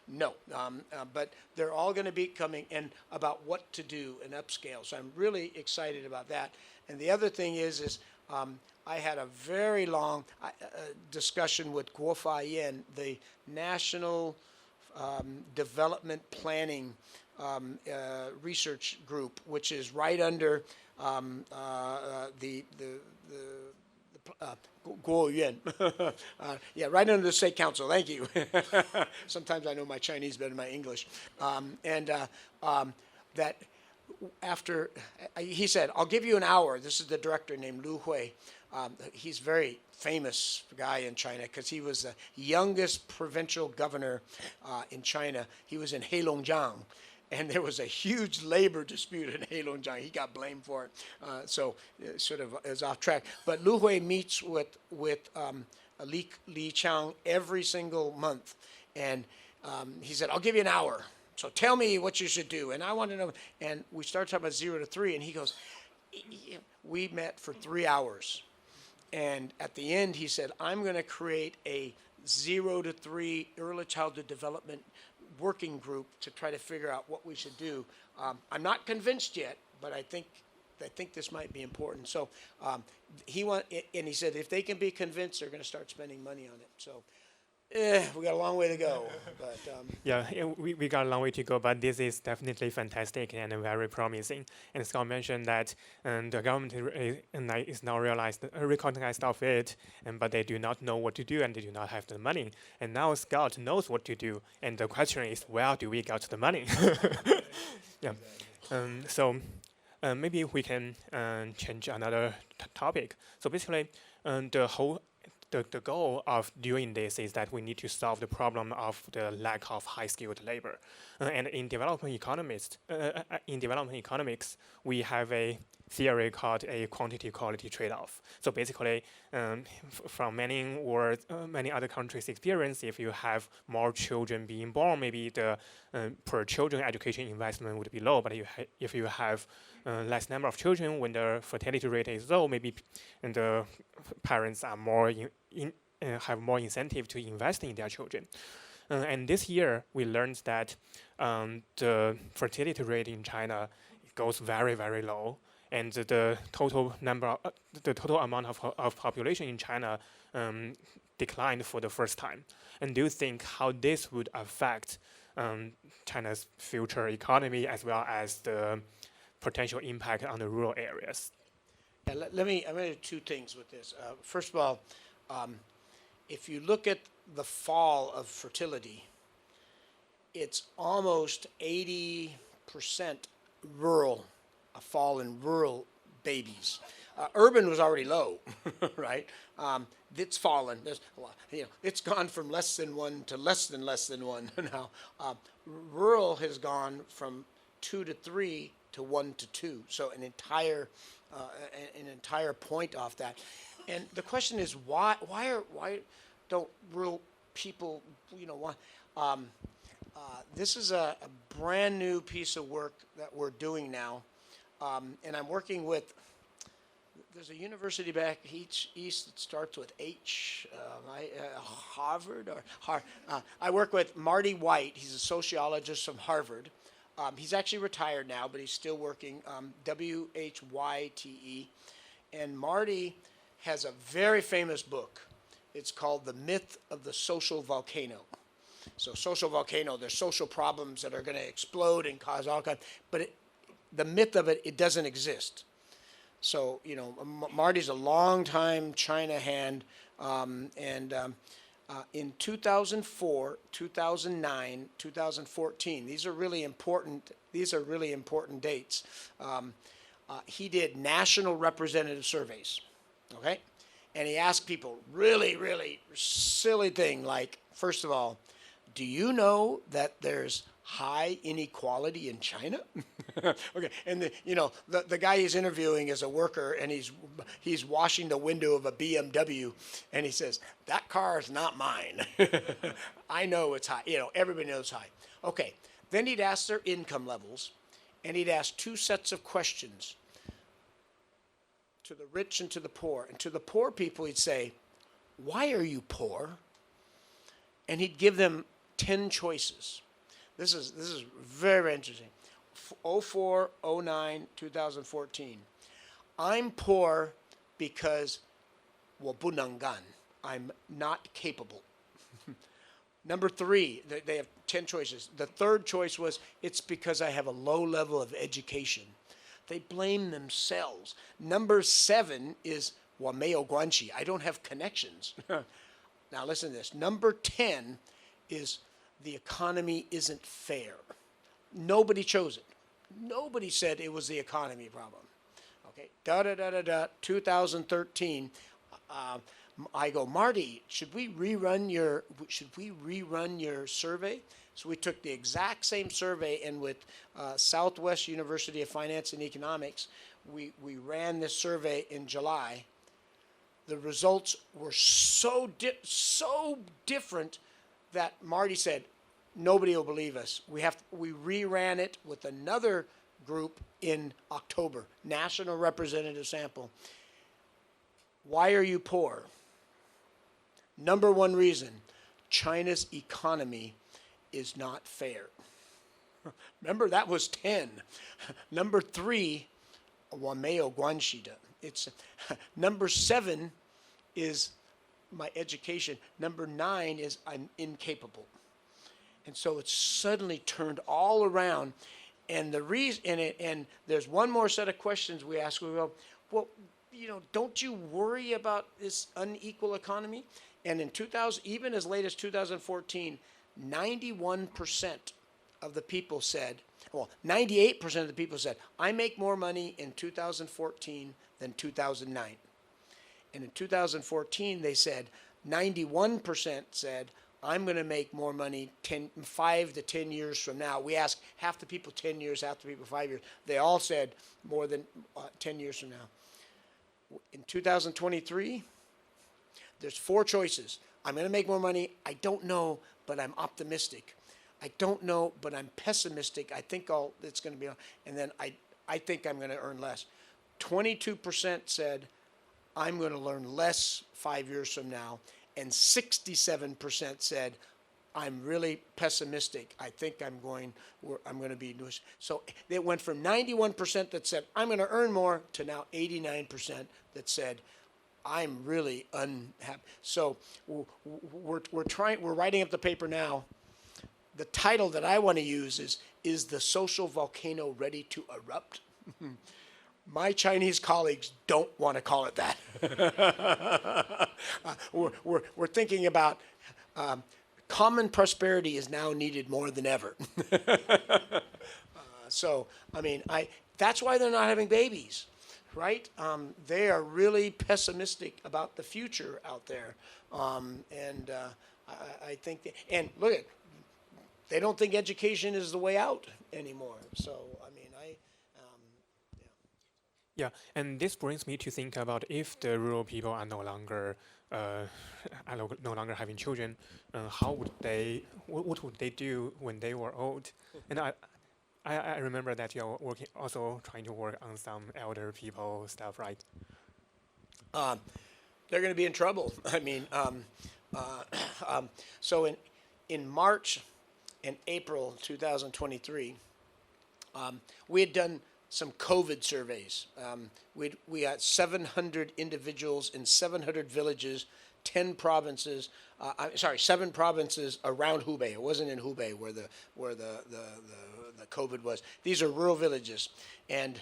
Speaker 3: No. But they're all going to be coming and about what to do and upscale. So I'm really excited about that. And the other thing is I had a very long discussion with Guo Fa-Yen, the National Development Planning Research Group, which is right under the Guo Yuan. Yeah, right under the State Council. Thank you. Sometimes I know my Chinese better than my English. That after, he said, I'll give you an hour. This is the director named Lu Hui. He's a very famous guy in China because he was the youngest provincial governor in China. He was in Heilongjiang, and there was a huge labor dispute in Heilongjiang. He got blamed for it, so it sort of is off track. But Lu Hui meets with Li Chang every single month, and he said, I'll give you an hour. So tell me what you should do. And I want to know. And we started talking about 0 to 3, and he goes, we met for 3 hours. And at the end, he said, I'm going to create a 0 to 3 early childhood development working group to try to figure out what we should do. I'm not convinced yet, but I think this might be important. So he said if they can be convinced, they're going to start spending money on it. So We got a long way to go. But
Speaker 4: Yeah, we got a long way to go, but this is definitely fantastic and very promising. And Scott mentioned that the government is now recognized of it, but they do not know what to do and they do not have the money. And now Scott knows what to do, and the question is, where do we get the money? Yeah. So maybe we can change another topic. So basically, the whole the goal of doing this is that we need to solve the problem of the lack of high-skilled labor. And in development economics, we have a theory called a quantity-quality trade-off. So basically, from many other countries' experience, if you have more children being born, maybe the per children education investment would be low. But if you have less number of children, when the fertility rate is low, maybe and the parents are more have more incentive to invest in their children. And this year, we learned that the fertility rate in China goes very, very low, and the total amount of population in China declined for the first time. And do you think how this would affect China's future economy as well as the potential impact on the rural areas?
Speaker 3: yeah, I'm going to do two things with this. First of all, if you look at the fall of fertility, it's almost 80% rural, a fall in rural babies. Urban was already low, right? It's fallen. It's gone from less than one to less than one now. Rural has gone from 2 to 3 to 1 to 2. So an entire point off that. And the question is why don't rural people want? This is a brand new piece of work that we're doing now, and I'm working with. There's a university back east that starts with H, Harvard I work with Marty White. He's a sociologist from Harvard. He's actually retired now, but he's still working. WHYTE, and Marty has a very famous book. It's called The Myth of the Social Volcano. So social volcano, there's social problems that are going to explode and cause all kinds, but the myth of it doesn't exist. So, Marty's a long-time China hand, and in 2004, 2009, 2014, these are really important dates. He did national representative surveys, okay? And he asked people really, really silly thing like, first of all, do you know that there's high inequality in China? Okay, and the guy he's interviewing is a worker, and he's washing the window of a BMW, and he says, that car is not mine. I know it's high. Everybody knows high. Okay, then he'd ask their income levels, and he'd ask two sets of questions to the rich and to the poor. And to the poor people, he'd say, why are you poor? And he'd give them 10 choices. This is very, very interesting. 04, 09, 2014. I'm poor because 我不能干. I'm not capable. Number 3, they have 10 choices. The third choice was, it's because I have a low level of education. They blame themselves. Number 7 is 我没有关系. I don't have connections. Now listen to this. Number 10 is the economy isn't fair. Nobody chose it. Nobody said it was the economy problem. Okay, 2013, I go, Marty, should we rerun your survey? So we took the exact same survey, and with Southwest University of Finance and Economics, we ran this survey in July. The results were so different that Marty said, nobody will believe us. We reran it with another group in October, national representative sample. Why are you poor? Number 1 reason, China's economy is not fair. Remember, that was 10. Number 3, 我没有关系的. It's number 7 is my education. Number 9 is I'm incapable. And so it's suddenly turned all around. And the reason, and there's one more set of questions we ask. We go, well, don't you worry about this unequal economy? And in 2000, even as late as 2014, 91% of the people said, well, 98% of the people said, I make more money in 2014 than 2009. And in 2014, they said, 91% said, I'm going to make more money 5 to 10 years from now. We asked half the people 10 years, half the people 5 years. They all said more than 10 years from now. In 2023, there's 4 choices. I'm going to make more money. I don't know, but I'm optimistic. I don't know, but I'm pessimistic. I think it's going to be, and then I think I'm going to earn less. 22% said, I'm going to learn less 5 years from now. And 67% said, I'm really pessimistic. I think I'm going to be, so it went from 91% that said, I'm going to earn more, to now 89% that said, I'm really unhappy. So we're writing up the paper now. The title that I want to use is the social volcano ready to erupt? My Chinese colleagues don't want to call it that. We're thinking about common prosperity is now needed more than ever. So, I mean, that's why they're not having babies, right? They are really pessimistic about the future out there. I think, and look at, they don't think education is the way out anymore. So, I mean,
Speaker 4: Yeah, and this brings me to think about if the rural people are no longer having children, how would they? What would they do when they were old? And I remember that you're also trying to work on some elder people stuff, right?
Speaker 3: they're going to be in trouble. I mean, so in March and April 2023, we had done some COVID surveys. We got 700 individuals in 700 villages, 10 provinces. 7 provinces around Hubei. It wasn't in Hubei where the COVID was. These are rural villages, and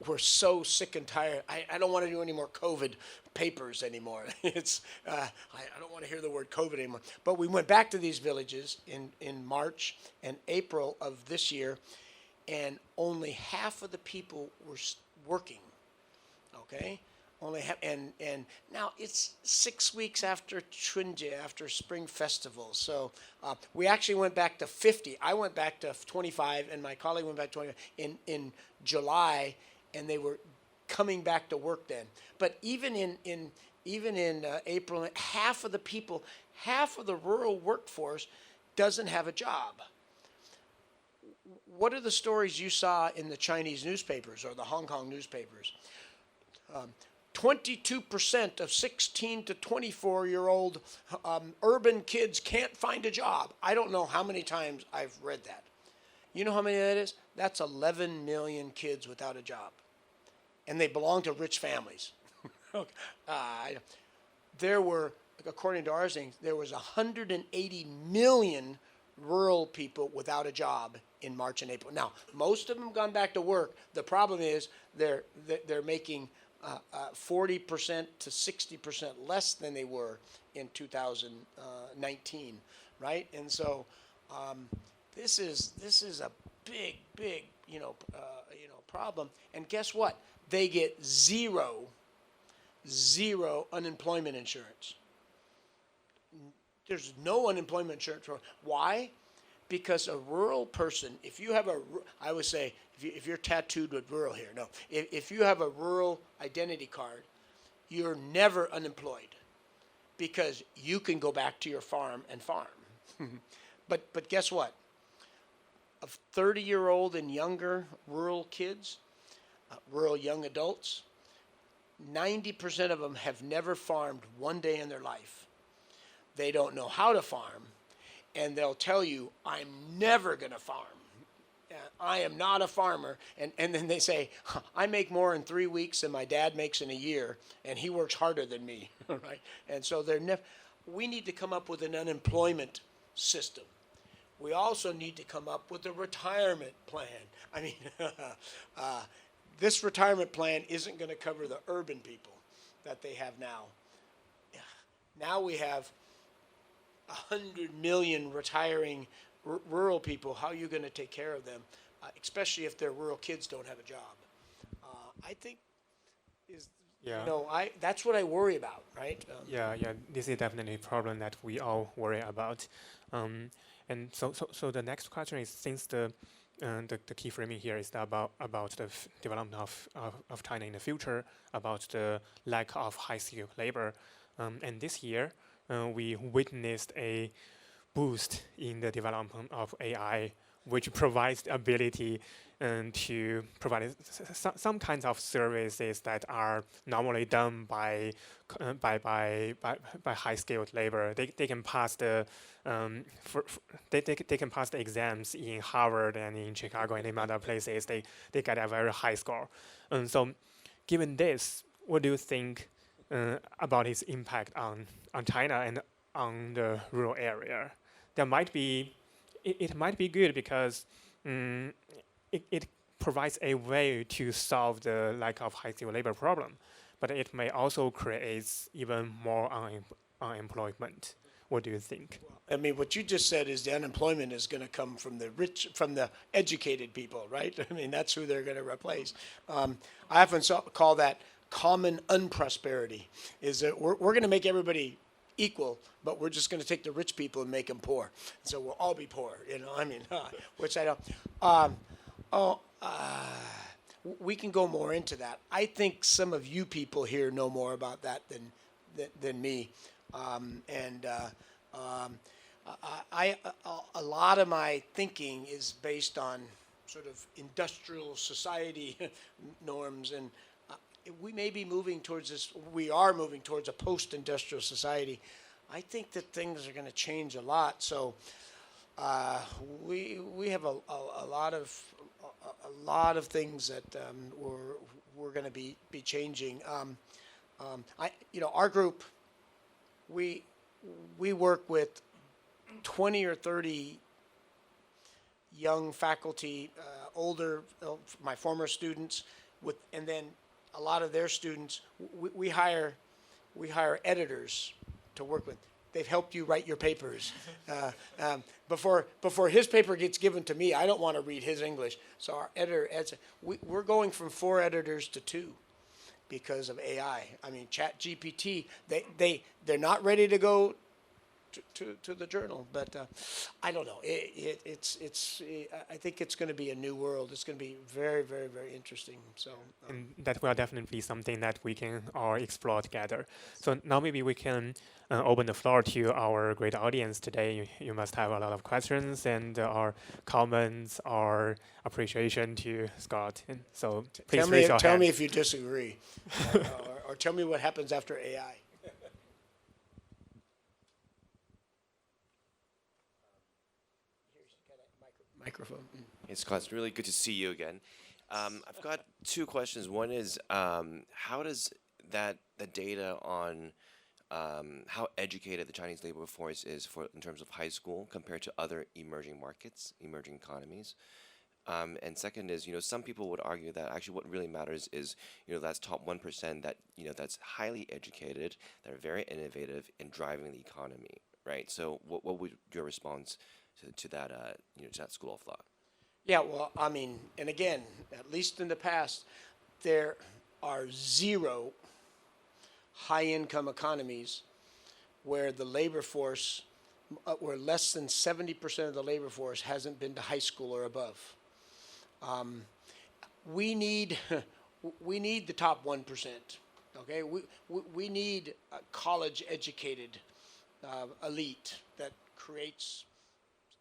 Speaker 3: we're so sick and tired. I don't want to do any more COVID papers anymore. I don't want to hear the word COVID anymore. But we went back to these villages in March and April of this year, and only half of the people were working. Okay, only half, and now it's 6 weeks after Chunje, after Spring Festival. So we actually went back to 50. I went back to 25, and my colleague went back to 25 in July, and they were coming back to work then. But even in April, half of the people, half of the rural workforce doesn't have a job. What are the stories you saw in the Chinese newspapers or the Hong Kong newspapers? 22% of 16 to 24-year-old urban kids can't find a job. I don't know how many times I've read that. You know how many that is? That's 11 million kids without a job. And they belong to rich families. There were, according to our things, there was 180 million rural people without a job in March and April. Now, most of them have gone back to work. The problem is they're making 40% to 60% less than they were in 2019, right? And so this is a big problem. And guess what? They get zero unemployment insurance. There's no unemployment insurance. Why? Because a rural person, if you have I would say, if you're tattooed with rural here, no. If you have a rural identity card, you're never unemployed because you can go back to your farm and farm. But guess what? Of 30-year-old and younger rural kids, rural young adults, 90% of them have never farmed one day in their life. They don't know how to farm, and they'll tell you, I'm never going to farm. I am not a farmer. And then they say, I make more in 3 weeks than my dad makes in a year, and he works harder than me, right? And so we need to come up with an unemployment system. We also need to come up with a retirement plan. I mean, this retirement plan isn't going to cover the urban people that they have now. Now we have 100 million retiring rural people. How are you going to take care of them, especially if their rural kids don't have a job? I think that's what I worry about, right?
Speaker 4: Yeah, this is definitely a problem that we all worry about. And so the next question is, since the key framing here is about the development of China in the future, about the lack of high-skilled labor, and this year we witnessed a boost in the development of AI, which provides the ability to provide some kinds of services that are normally done by high-skilled labor. They can pass the they can pass the exams in Harvard and in Chicago and in other places. They get a very high score. So, given this, what do you think about its impact on China and on the rural area? There might be it might be good because it provides a way to solve the lack of high-skilled labor problem, but it may also create even more unemployment. What do you think?
Speaker 3: I mean, what you just said is the unemployment is going to come from the rich, from the educated people, right? I mean, that's who they're going to replace. I often call that common unprosperity, is that we're going to make everybody equal, but we're just going to take the rich people and make them poor. So we'll all be poor, I mean, which I don't. We can go more into that. I think some of you people here know more about that than me. A lot of my thinking is based on sort of industrial society norms, and we may be moving towards this. We are moving towards a post-industrial society. I think that things are going to change a lot. So we have a lot of things that we're going to be changing. Our group, we work with 20 or 30 young faculty, older, my former students, and then a lot of their students. We hire editors to work with. They've helped you write your papers. Before his paper gets given to me, I don't want to read his English. So our editor adds. We're going from 4 editors to 2 because of AI. I mean, ChatGPT. They're not ready to go to the journal, but I don't know. I think it's going to be a new world. It's going to be very, very, very interesting. So
Speaker 4: and that will definitely be something that we can all explore together. So now maybe we can open the floor to our great audience today. You must have a lot of questions and or comments or appreciation to Scott. And so please raise your hand.
Speaker 3: Tell me if you disagree, or tell me what happens after AI. Microphone.
Speaker 5: Hey, Scott, it's really good to see you again. I've got 2 questions. One is, how does the data on how educated the Chinese labor force is in terms of high school compared to other emerging markets, emerging economies? And second is, some people would argue that actually what really matters is, that's top 1% that, that's highly educated, that are very innovative in driving the economy, right? So what would your response to that, to that school of thought?
Speaker 3: Yeah, well, I mean, and again, at least in the past, there are 0 high-income economies where the labor force, where less than 70% of the labor force hasn't been to high school or above. We need the top 1%. Okay, we need a college-educated elite that creates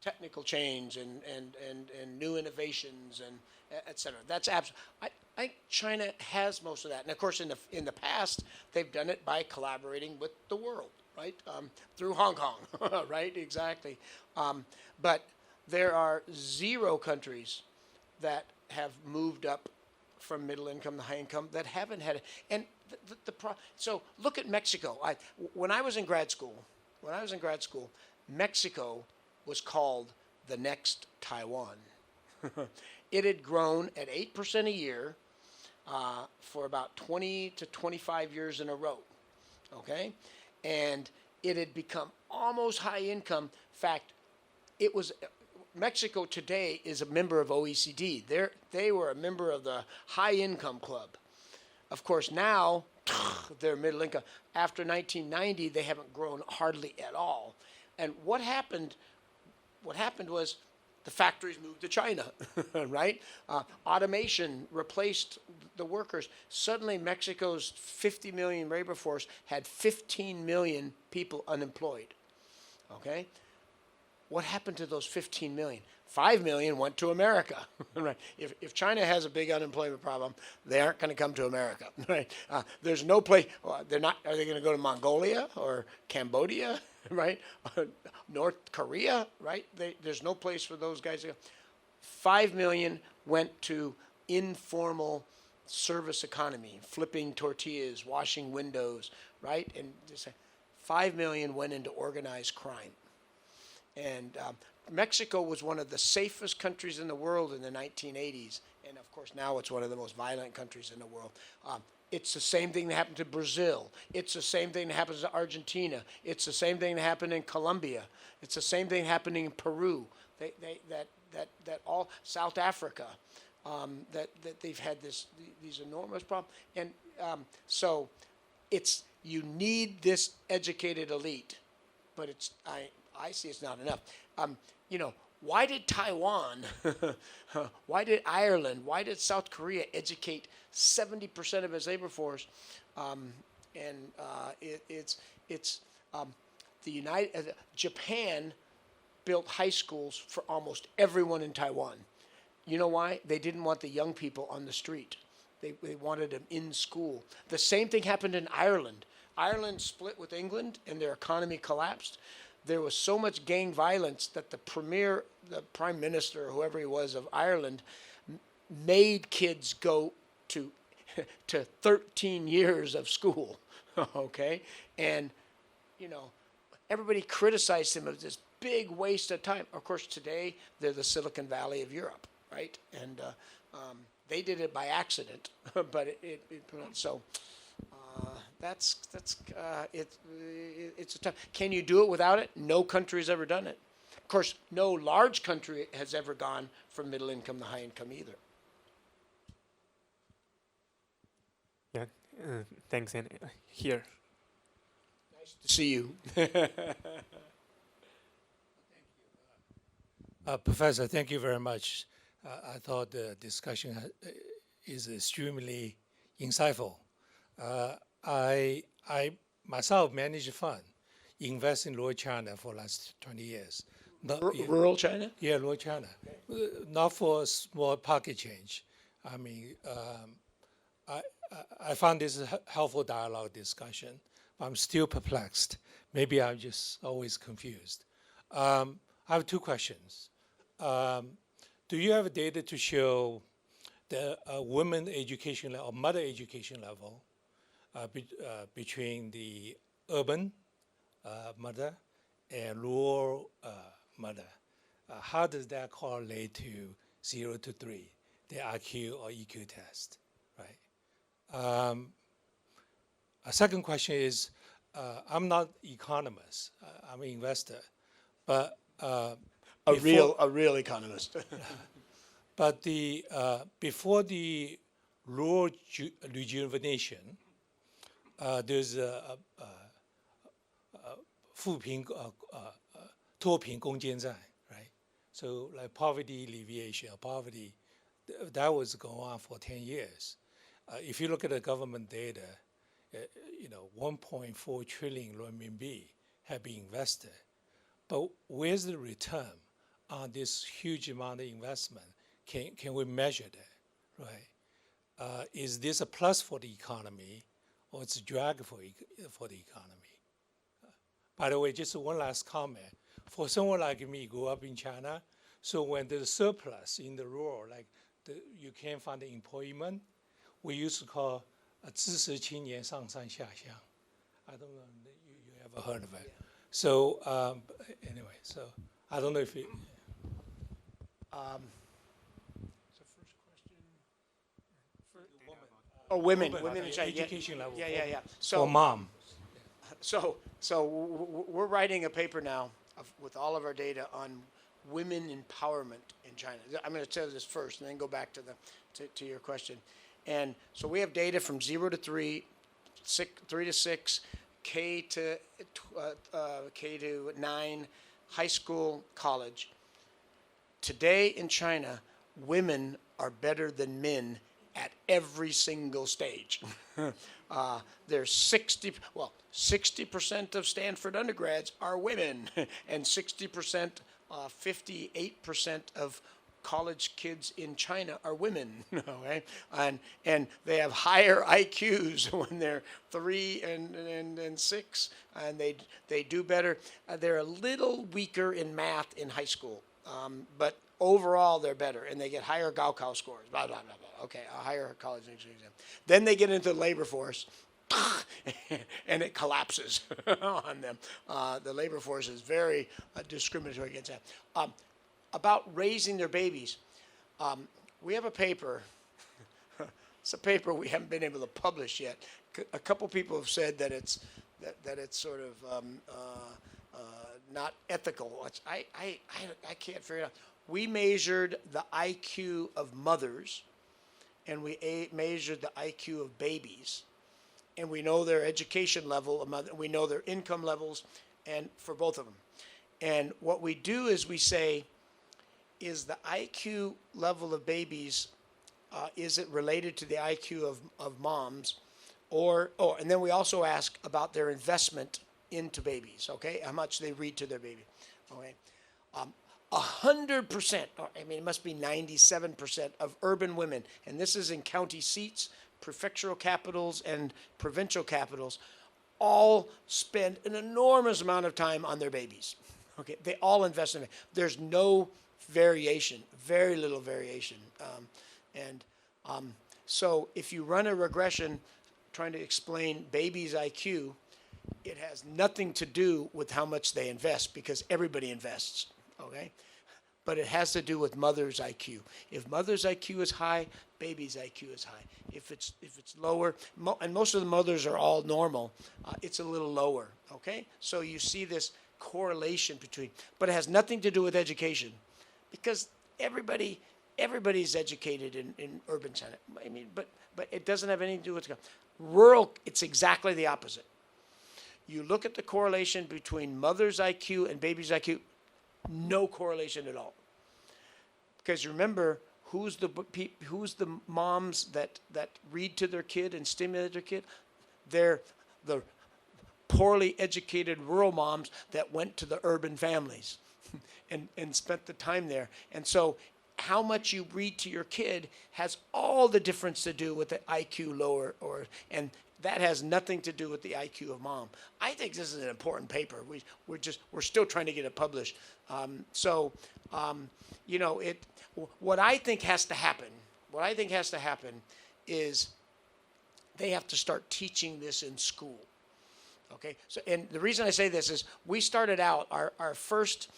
Speaker 3: technical change and new innovations and et cetera. That's absolutely. I think China has most of that, and of course, in the past, they've done it by collaborating with the world, right? Through Hong Kong, right? Exactly. But there are 0 countries that have moved up from middle income to high income that haven't had it. And so look at Mexico. When I was in grad school, Mexico was called the next Taiwan. It had grown at 8% a year for about 20 to 25 years in a row. Okay? And it had become almost high income. In fact, it was Mexico today is a member of OECD. They were a member of the high income club. Of course, now they're middle income. After 1990, they haven't grown hardly at all. And what happened was the factories moved to China, right? Automation replaced the workers. Suddenly, Mexico's 50 million labor force had 15 million people unemployed, okay? What happened to those 15 million? 5 million went to America, right? If China has a big unemployment problem, they aren't going to come to America, right? There's no place, they're not, are they going to go to Mongolia or Cambodia, right? North Korea, right? There's no place for those guys to go. 5 million went to informal service economy, flipping tortillas, washing windows, right? And 5 million went into organized crime. And Mexico was one of the safest countries in the world in the 1980s. And of course, now it's one of the most violent countries in the world. It's the same thing that happened to Brazil. It's the same thing that happens to Argentina. It's the same thing that happened in Colombia. It's the same thing happening in Peru. That all South Africa, that they've had these enormous problems. And so it's, you need this educated elite, but it's, I see it's not enough. You know, why did Taiwan, why did Ireland, why did South Korea educate 70% of its labor force? Japan built high schools for almost everyone in Taiwan. You know why? They didn't want the young people on the street. They wanted them in school. The same thing happened in Ireland. Ireland split with England and their economy collapsed. There was so much gang violence that the prime minister, or whoever he was of Ireland, made kids go to 13 years of school, okay? And, you know, everybody criticized him of this big waste of time. Of course, today, they're the Silicon Valley of Europe, right? And they did it by accident, but it's a tough. Can you do it without it? No country has ever done it. Of course, no large country has ever gone from middle income to high income either.
Speaker 4: Yeah, thanks. And here.
Speaker 3: Nice to see you.
Speaker 6: Professor, thank you very much. I thought the discussion is extremely insightful. I myself manage a fund, invest in rural China for the last 20 years.
Speaker 3: Rural China?
Speaker 6: Yeah, rural China. Not for small pocket change. I mean, I found this a helpful dialogue discussion. I'm still perplexed. Maybe I'm just always confused. I have two questions. Do you have data to show the women education or mother education level between the urban mother and rural mother? How does that correlate to 0 to 3, the IQ or EQ test, right? A second question is, I'm not economist, I'm an investor, but
Speaker 3: A real economist.
Speaker 6: but before the rural rejuvenation, there's a 扶贫脱贫攻坚战, right? So like poverty alleviation, poverty, that was going on for 10 years. If you look at the government data, 1.4 trillion renminbi have been invested. But where's the return on this huge amount of investment? Can we measure that, right? Is this a plus for the economy, or it's a drag for the economy? By the way, just one last comment. For someone like me, grew up in China, so when there's a surplus in the rural, like you can't find the employment. We used to call 知识青年上山下乡. I don't know you ever heard of it. So anyway, so I don't know if it.
Speaker 3: Oh, women in China.
Speaker 6: Education level.
Speaker 3: Yeah.
Speaker 6: For
Speaker 3: So,
Speaker 6: mom.
Speaker 3: we're writing a paper now with all of our data on women empowerment in China. I'm going to tell this first, and then go back to your question. And so we have data from 0 to 3, 3 to 6, K to 9, high school, college. Today in China, women are better than men at every single stage. There's 60% of Stanford undergrads are women, and 60%, 58% of college kids in China are women, okay? And they have higher IQs when they're 3 and 6, and they do better. They're a little weaker in math in high school, but overall they're better, and they get higher Gaokao scores, blah, blah, blah, blah. Okay, a higher college exam. Then they get into the labor force, and it collapses on them. The labor force is very discriminatory against that. About raising their babies, we have a paper. It's a paper we haven't been able to publish yet. A couple people have said that it's sort of not ethical. I can't figure it out. We measured the IQ of mothers, and we measured the IQ of babies, and we know their education level, we know their income levels, and for both of them. And what we do is we say, is the IQ level of babies, is it related to the IQ of moms? And then we also ask about their investment into babies, okay? How much they read to their baby, okay? 100%, it must be 97% of urban women, and this is in county seats, prefectural capitals, and provincial capitals, all spend an enormous amount of time on their babies. Okay, they all invest in it. There's no variation, very little variation. So if you run a regression trying to explain babies' IQ, it has nothing to do with how much they invest, because everybody invests, okay? But it has to do with mother's IQ. If mother's IQ is high, baby's IQ is high. If it's lower, and most of the mothers are all normal, it's a little lower, okay? So you see this correlation between, but it has nothing to do with education, because everybody's educated in urban China. But it doesn't have anything to do with rural. It's exactly the opposite. You look at the correlation between mother's IQ and baby's IQ, no correlation at all. Because remember, who's the moms that read to their kid and stimulate their kid? They're the poorly educated rural moms that went to the urban families and spent the time there. And so how much you read to your kid has all the difference to do with the IQ lower, and that has nothing to do with the IQ of mom. I think this is an important paper. We're still trying to get it published. What I think has to happen is they have to start teaching this in school. Okay. So, and the reason I say this is we started out our first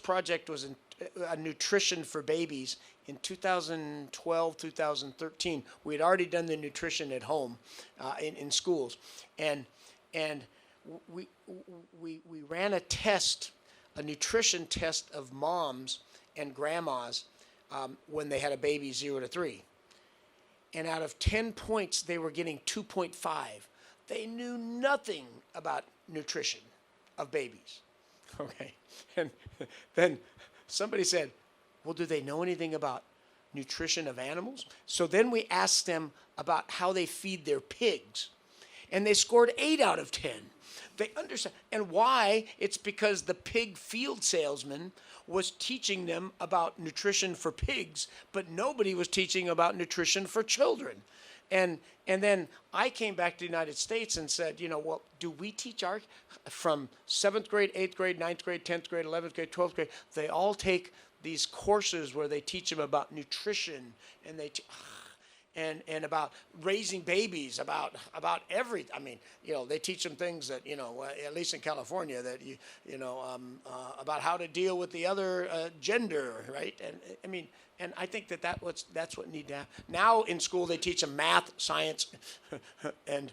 Speaker 3: project was in nutrition for babies in 2012, 2013. We had already done the nutrition at home in schools, and we ran a test, a nutrition test of moms and grandmas when they had a baby 0 to 3, and out of 10 points they were getting 2.5. They knew nothing about nutrition of babies. Okay, and then somebody said, well, do they know anything about nutrition of animals? So then we asked them about how they feed their pigs, and they scored 8 out of 10. They understand, and why? It's because the pig field salesman was teaching them about nutrition for pigs, but nobody was teaching about nutrition for children. And then I came back to the United States and said, well, do we teach from 7th grade, 8th grade, 9th grade, 10th grade, 11th grade, 12th grade, they all take these courses where they teach them about nutrition and and about raising babies, about every. I mean, they teach them things that at least in California, that about how to deal with the other gender, right? And I mean, and I think that's what need to happen. Now in school they teach them math, science, and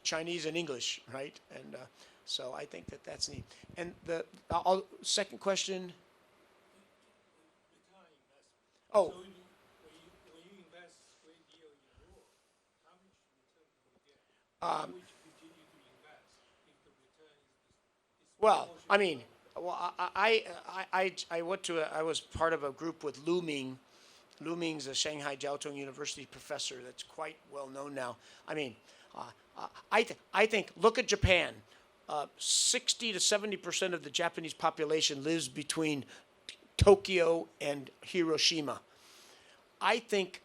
Speaker 3: Chinese and English, right? And so I think that's neat. And the second question. Oh. Well, I mean, I went to I was part of a group with Luming. Luming's a Shanghai Jiao Tong University professor that's quite well known now. I mean, I think look at Japan. 60 to 70% of the Japanese population lives between Tokyo and Hiroshima. I think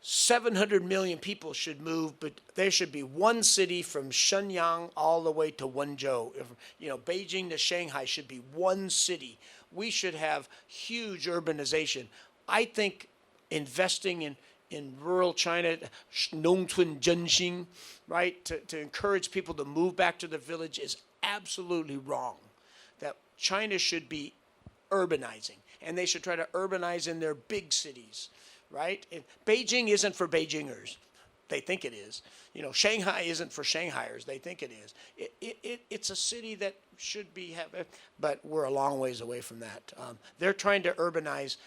Speaker 3: 700 million people should move, but there should be one city from Shenyang all the way to Wenzhou. Beijing to Shanghai should be one city. We should have huge urbanization. I think investing in rural China, 农村振兴, right, to encourage people to move back to the village is absolutely wrong. That China should be urbanizing, and they should try to urbanize in their big cities. Right? Beijing isn't for Beijingers. They think it is. Shanghai isn't for Shanghaiers. They think it is. It's a city that should be, but we're a long ways away from that. They're trying to urbanize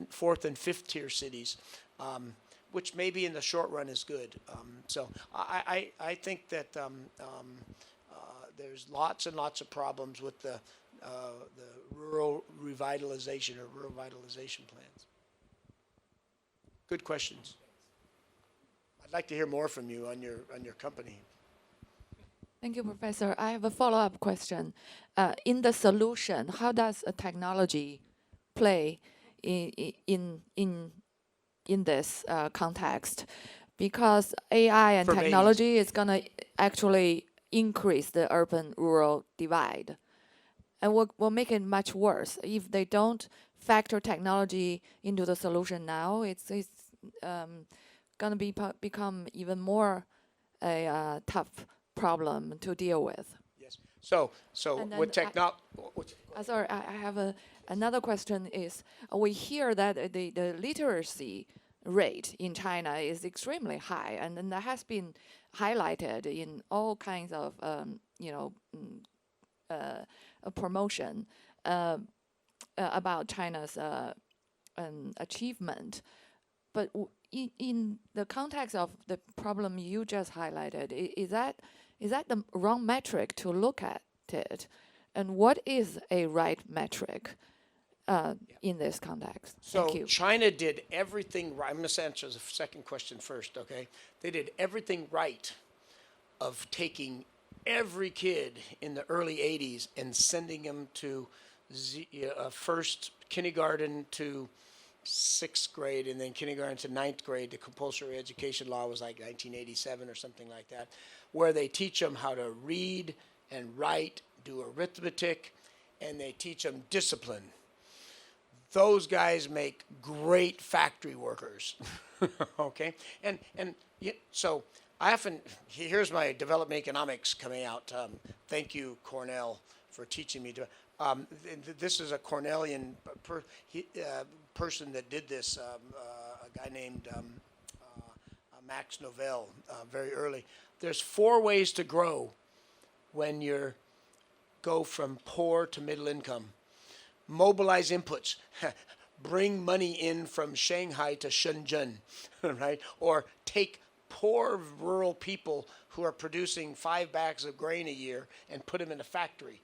Speaker 3: fourth and fifth tier cities, which maybe in the short run is good. So I think that there's lots and lots of problems with the rural revitalization or rural vitalization plans. Good questions. I'd like to hear more from you on your company.
Speaker 7: Thank you, Professor. I have a follow-up question. In the solution, how does a technology play in this context? Because AI and
Speaker 3: For
Speaker 7: technology is going to actually increase the urban-rural divide, and will make it much worse if they don't factor technology into the solution now. It's going to become even more a tough problem to deal with.
Speaker 3: Yes. So with technology.
Speaker 7: Sorry, I have another question. Is we hear that the literacy rate in China is extremely high, and then that has been highlighted in all kinds of promotion about China's achievement. But in the context of the problem you just highlighted, is that the wrong metric to look at it? And what is a right metric in this context?
Speaker 3: So
Speaker 7: Thank you.
Speaker 3: China did everything right. I'm going to answer the second question first, okay? They did everything right of taking every kid in the early 80s and sending them to first kindergarten to 6th grade and then kindergarten to 9th grade. The compulsory education law was like 1987 or something like that, where they teach them how to read and write, do arithmetic, and they teach them discipline. Those guys make great factory workers, okay? And so I often, here's my development economics coming out. Thank you, Cornell, for teaching me to. This is a Cornellian person that did this, a guy named Max Novell, very early. There's 4 ways to grow when you go from poor to middle income. Mobilize inputs. Bring money in from Shanghai to Shenzhen, right? Or take poor rural people who are producing 5 bags of grain a year and put them in a factory.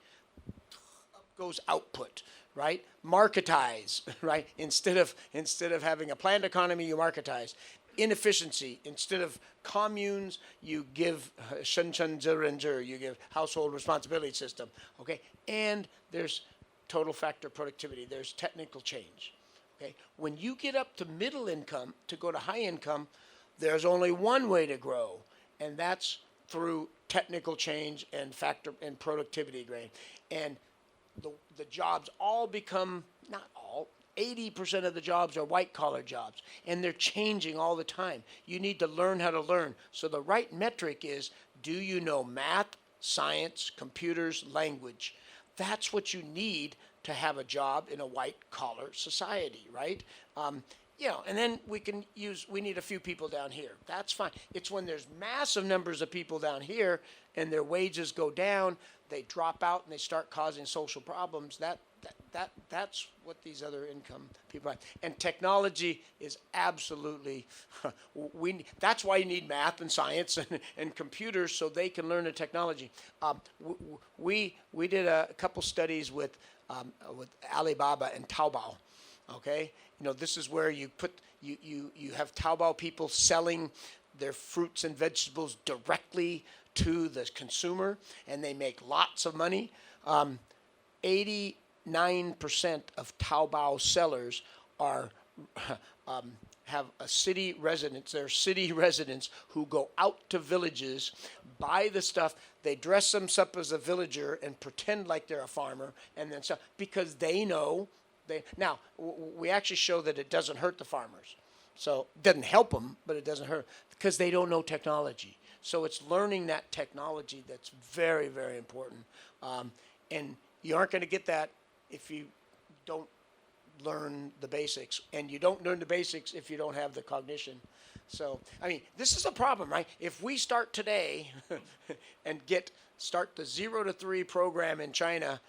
Speaker 3: Up goes output, right? Marketize, right? Instead of having a planned economy, you marketize. Inefficiency. Instead of communes, you give Shenzhen Zherenzi, you give household responsibility system, okay? And there's total factor productivity. There's technical change, okay? When you get up to middle income, to go to high income, there's only one way to grow, and that's through technical change and factor and productivity gain. And the jobs all become, not all, 80% of the jobs are white collar jobs, and they're changing all the time. You need to learn how to learn. So the right metric is, do you know math, science, computers, language? That's what you need to have a job in a white collar society, right? And then we need a few people down here. That's fine. It's when there's massive numbers of people down here and their wages go down, they drop out and they start causing social problems. That's what these other income people have. And technology is absolutely, that's why you need math and science and computers so they can learn the technology. We did a couple studies with Alibaba and Taobao. Okay, this is where you have Taobao people selling their fruits and vegetables directly to the consumer, and they make lots of money. 89% of Taobao sellers are have a city residents. They're city residents who go out to villages, buy the stuff. They dress themselves up as a villager and pretend like they're a farmer, and then sell because they know. Now, we actually show that it doesn't hurt the farmers. So it doesn't help them, but it doesn't hurt because they don't know technology. So it's learning that technology that's very, very important. And you aren't going to get that if you don't learn the basics. And you don't learn the basics if you don't have the cognition. So, this is a problem, right? If we start today and start the 0 to 3 program in China,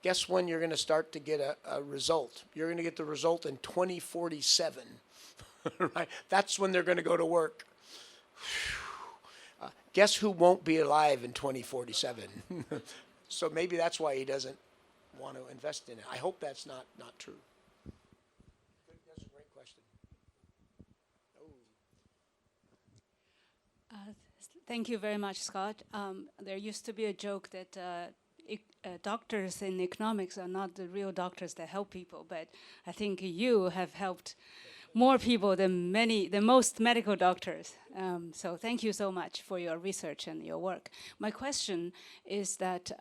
Speaker 3: guess when you're going to start to get a result? You're going to get the result in 2047, right? That's when they're going to go to work. Guess who won't be alive in 2047? So maybe that's why he doesn't want to invest in it. I hope that's not true. That's a great question.
Speaker 8: Thank you very much, Scott. There used to be a joke that doctors in economics are not the real doctors that help people, but I think you have helped more people than most medical doctors. So thank you so much for your research and your work. My question is that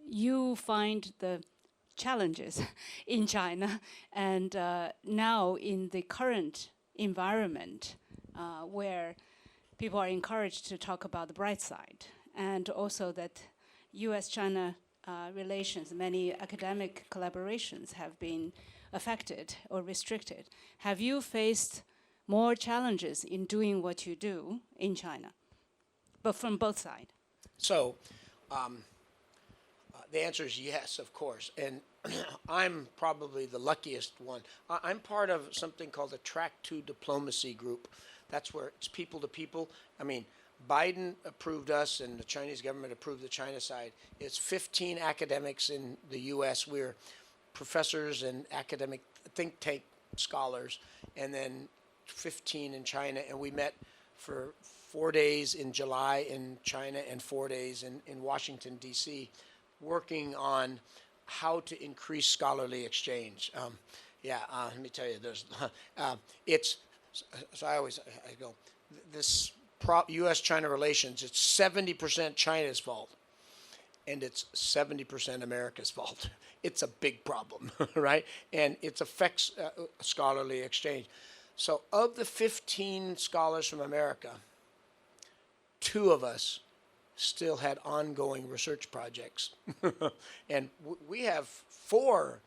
Speaker 8: you find the challenges in China and now in the current environment where people are encouraged to talk about the bright side, and also that US-China relations, many academic collaborations have been affected or restricted. Have you faced more challenges in doing what you do in China, but from both sides?
Speaker 3: So the answer is yes, of course. And I'm probably the luckiest one. I'm part of something called the Track 2 Diplomacy Group. That's where it's people to people. Biden approved us and the Chinese government approved the China side. It's 15 academics in the U.S. We're professors and academic think tank scholars, and then 15 in China. And we met for 4 days in July in China and 4 days in Washington, D.C., working on how to increase scholarly exchange. Let me tell you, I go, this U.S.-China relations, it's 70% China's fault, and it's 70% America's fault. It's a big problem, right? And it affects scholarly exchange. So of the 15 scholars from America, 2 of us still had ongoing research projects. And we have 4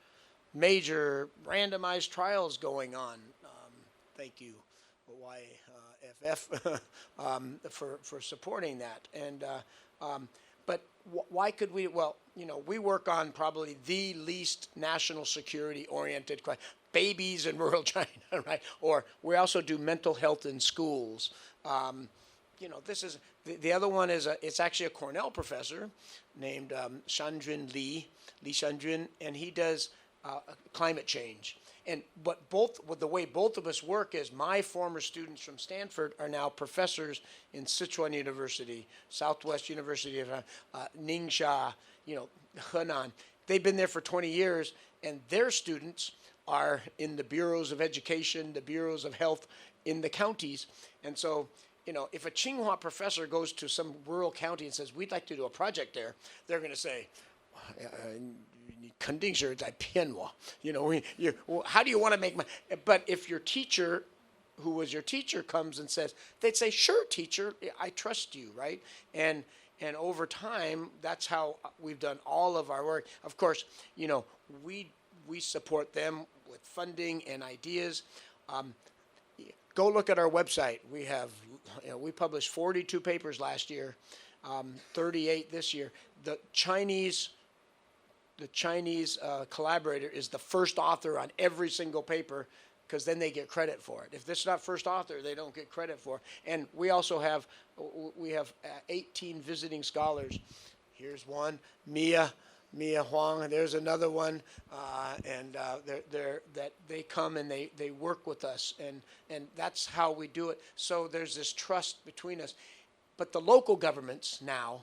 Speaker 3: major randomized trials going on. Thank you, YFF, for supporting that. And but why could we? Well, we work on probably the least national security oriented babies in rural China, right? Or we also do mental health in schools. This is the other one is it's actually a Cornell professor named Shanjun Li Shanjun, and he does climate change. And the way both of us work is my former students from Stanford are now professors in Sichuan University, Southwest University of Ningxia, Henan. They've been there for 20 years, and their students are in the bureaus of education, the bureaus of health in the counties. And so, if a Tsinghua professor goes to some rural county and says, we'd like to do a project there, they're going to say, 肯定是在骗我. You know, how do you want to make money? But if your teacher, who was your teacher, comes and says, they'd say, sure, teacher, I trust you, right? And over time, that's how we've done all of our work. Of course, you know, we support them with funding and ideas. Go look at our website. We have, you know, we published 42 papers last year, 38 this year. The Chinese collaborator is the first author on every single paper, because then they get credit for it. If this is not first author, they don't get credit for it. And we also have 18 visiting scholars. Here's one, Mia Huang. There's another one, and they come and they work with us, and that's how we do it. So there's this trust between us. But the local governments now,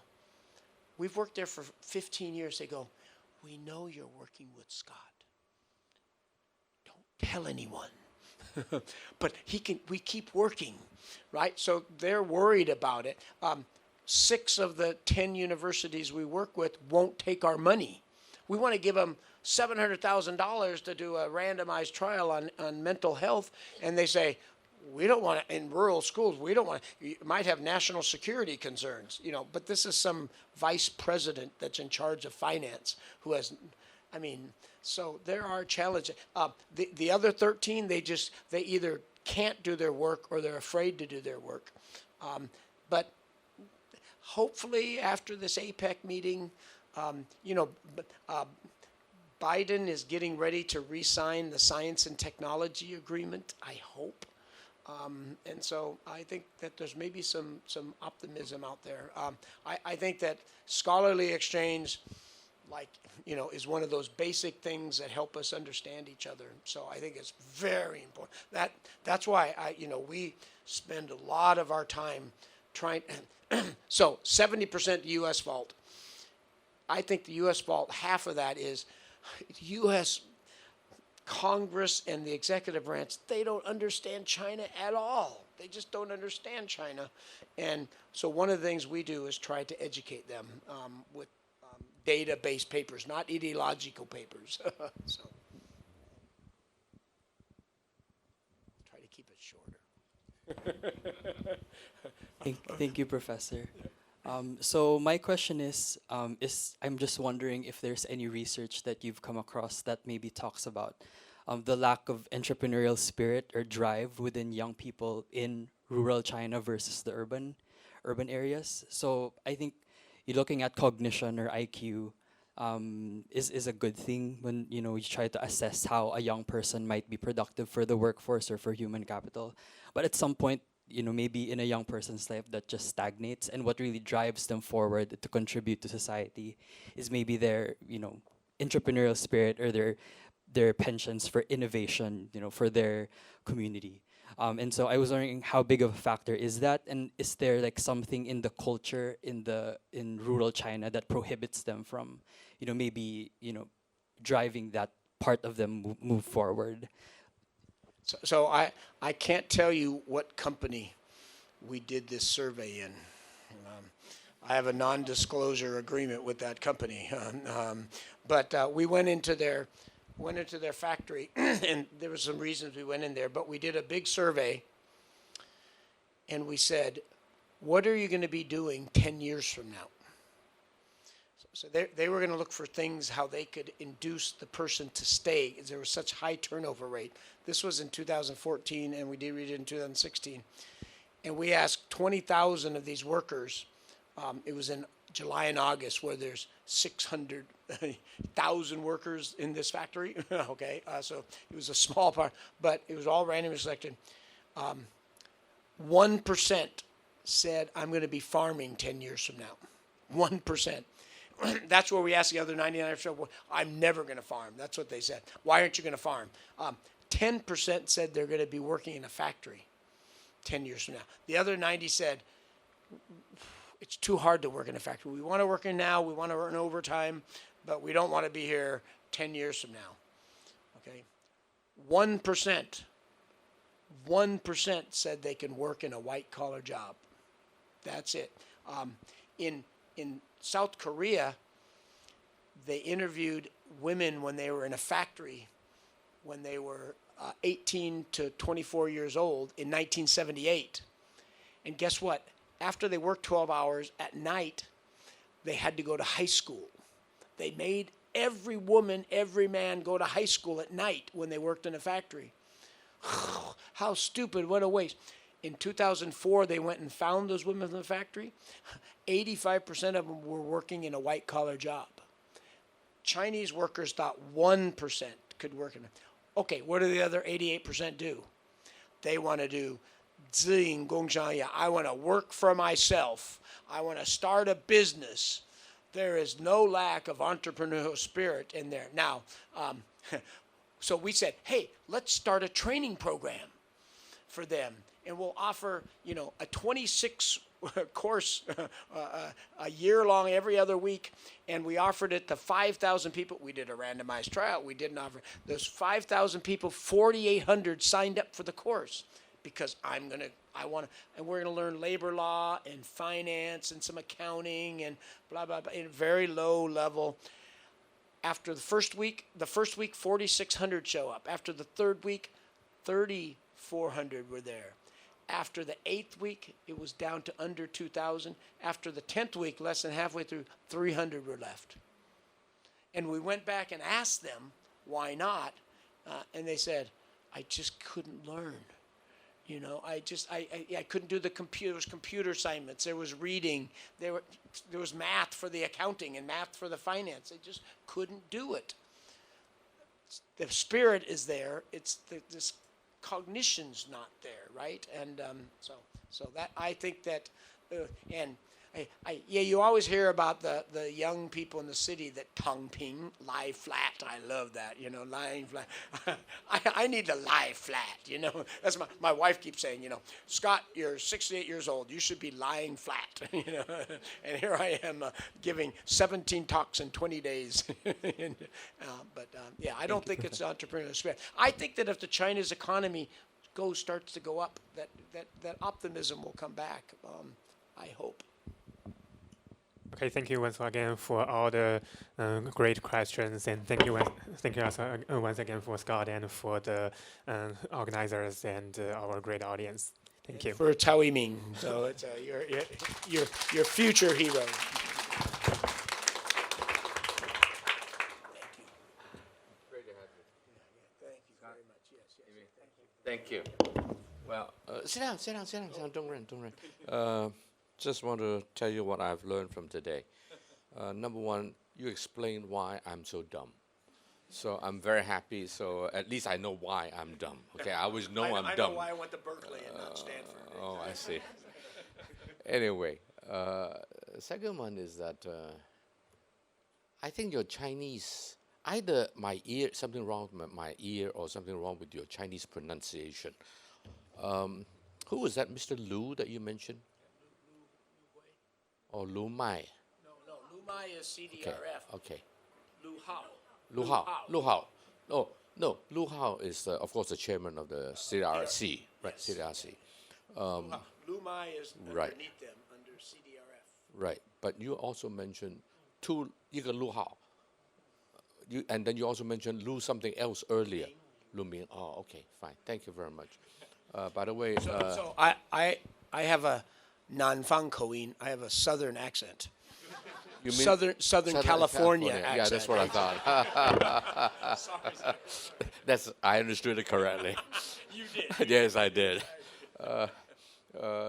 Speaker 3: we've worked there for 15 years. They go, we know you're working with Scott. Don't tell anyone. But we keep working, right? So they're worried about it. 6 of the 10 universities we work with won't take our money. We want to give them $700,000 to do a randomized trial on mental health, and they say, we don't want to, in rural schools, we don't want to, you might have national security concerns, you know, but this is some vice president that's in charge of finance who has, I mean, so there are challenges. The other 13, they either can't do their work or they're afraid to do their work. But hopefully after this APEC meeting, you know, Biden is getting ready to re-sign the Science and Technology Agreement, I hope. And so I think that there's maybe some optimism out there. I think that scholarly exchange, like, you know, is one of those basic things that help us understand each other. So I think it's very important. That's why we spend a lot of our time trying. So 70% U.S. fault. I think the U.S. fault, half of that is U.S. Congress and the executive branch. They don't understand China at all. They just don't understand China. And so one of the things we do is try to educate them with data-based papers, not ideological papers. So try to keep it shorter.
Speaker 9: Thank you, Professor. So my question is I'm just wondering if there's any research that you've come across that maybe talks about the lack of entrepreneurial spirit or drive within young people in rural China versus the urban areas. So I think you're looking at cognition or IQ is a good thing when you try to assess how a young person might be productive for the workforce or for human capital. But at some point, maybe in a young person's life that just stagnates, and what really drives them forward to contribute to society is maybe their, entrepreneurial spirit or their penchants for innovation, for their community. And so I was wondering how big of a factor is that, and is there like something in the culture in rural China that prohibits them from, maybe driving that part of them move forward?
Speaker 3: So I can't tell you what company we did this survey in. I have a non-disclosure agreement with that company, but we went into their factory, and there were some reasons we went in there. But we did a big survey, and we said, "What are you going to be doing 10 years from now?" So they were going to look for things, how they could induce the person to stay. There was such high turnover rate. This was in 2014, and we did read it in 2016. And we asked 20,000 of these workers. It was in July and August, where there's 600,000 workers in this factory. Okay, so it was a small part, but it was all randomly selected. 1% said, "I'm going to be farming 10 years from now." 1%. That's where we asked the other 99%, well, "I'm never going to farm." That's what they said. "Why aren't you going to farm?" 10% said they're going to be working in a factory 10 years from now. The other 90 said, "It's too hard to work in a factory. We want to work in now. We want to earn overtime, but we don't want to be here 10 years from now." Okay. 1% said they can work in a white-collar job. That's it. In South Korea, they interviewed women when they were in a factory when they were 18 to 24 years old in 1978. And guess what? After they worked 12 hours at night, they had to go to high school. They made every woman, every man go to high school at night when they worked in a factory. How stupid, what a waste. In 2004, they went and found those women in the factory. 85% of them were working in a white-collar job. Chinese workers thought 1% could work in it. Okay, what do the other 88% do? They want to do 自营工商业. I want to work for myself. I want to start a business. There is no lack of entrepreneurial spirit in there. Now, so we said, hey, let's start a training program for them. And we'll offer, a 26 course a year long every other week. And we offered it to 5,000 people. We did a randomized trial. We didn't offer those 5,000 people. 4,800 signed up for the course because and we're going to learn labor law and finance and some accounting and blah, blah, blah, in a very low level. After the first week, 4,600 show up. After the third week, 3,400 were there. After the 8th week, it was down to under 2,000. After the 10th week, less than halfway through, 300 were left. And we went back and asked them, why not? And they said, I just couldn't learn. I couldn't do the computer assignments. There was reading. There was math for the accounting and math for the finance. They just couldn't do it. The spirit is there. It's this cognition's not there, right? And so that I think that, and you always hear about the young people in the city that tongue ping, lie flat. I love that, lying flat. I need to lie flat, That's my wife keeps saying, Scott, you're 68 years old. You should be lying flat, And here I am giving 17 talks in 20 days. I don't think it's entrepreneurial spirit. I think that if the Chinese economy starts to go up, that optimism will come back. I hope.
Speaker 4: Okay, thank you once again for all the great questions, and thank you also, once again for Scott and for the organizers and our great audience. Thank you.
Speaker 3: For Cao Yiming, so it's your future hero.
Speaker 10: Thank you. Well, sit down, don't run. Just want to tell you what I've learned from today. Number one, you explained why I'm so dumb. So I'm very happy. So at least I know why I'm dumb. Okay, I always know I'm dumb.
Speaker 3: I know why I went to Berkeley and not Stanford.
Speaker 10: Oh, I see. Anyway, second one is that I think your Chinese, either something wrong with my ear or something wrong with your Chinese pronunciation. Who was that, Mr. Lu, that you mentioned? Or Lu Mai?
Speaker 3: No, Lu Mai is CDRF.
Speaker 10: Okay.
Speaker 3: Lu Hao.
Speaker 10: Oh, no, Lu Hao is, of course, the chairman of the CRC, right?
Speaker 3: Yes.
Speaker 10: CRC.
Speaker 3: Lu Mai is
Speaker 10: Right.
Speaker 3: underneath them, under CDRF.
Speaker 10: Right, but you also mentioned一个 Lu Hao. And then you also mentioned Lu something else earlier. Lu Ming. Oh, okay, fine. Thank you very much. By the way,
Speaker 3: So I have a Nanfang Korean. I have a southern accent.
Speaker 10: you mean
Speaker 3: Southern California accent.
Speaker 10: Yeah, that's what I thought.
Speaker 3: Sorry.
Speaker 10: I understood it correctly.
Speaker 3: You did.
Speaker 10: Yes, I did.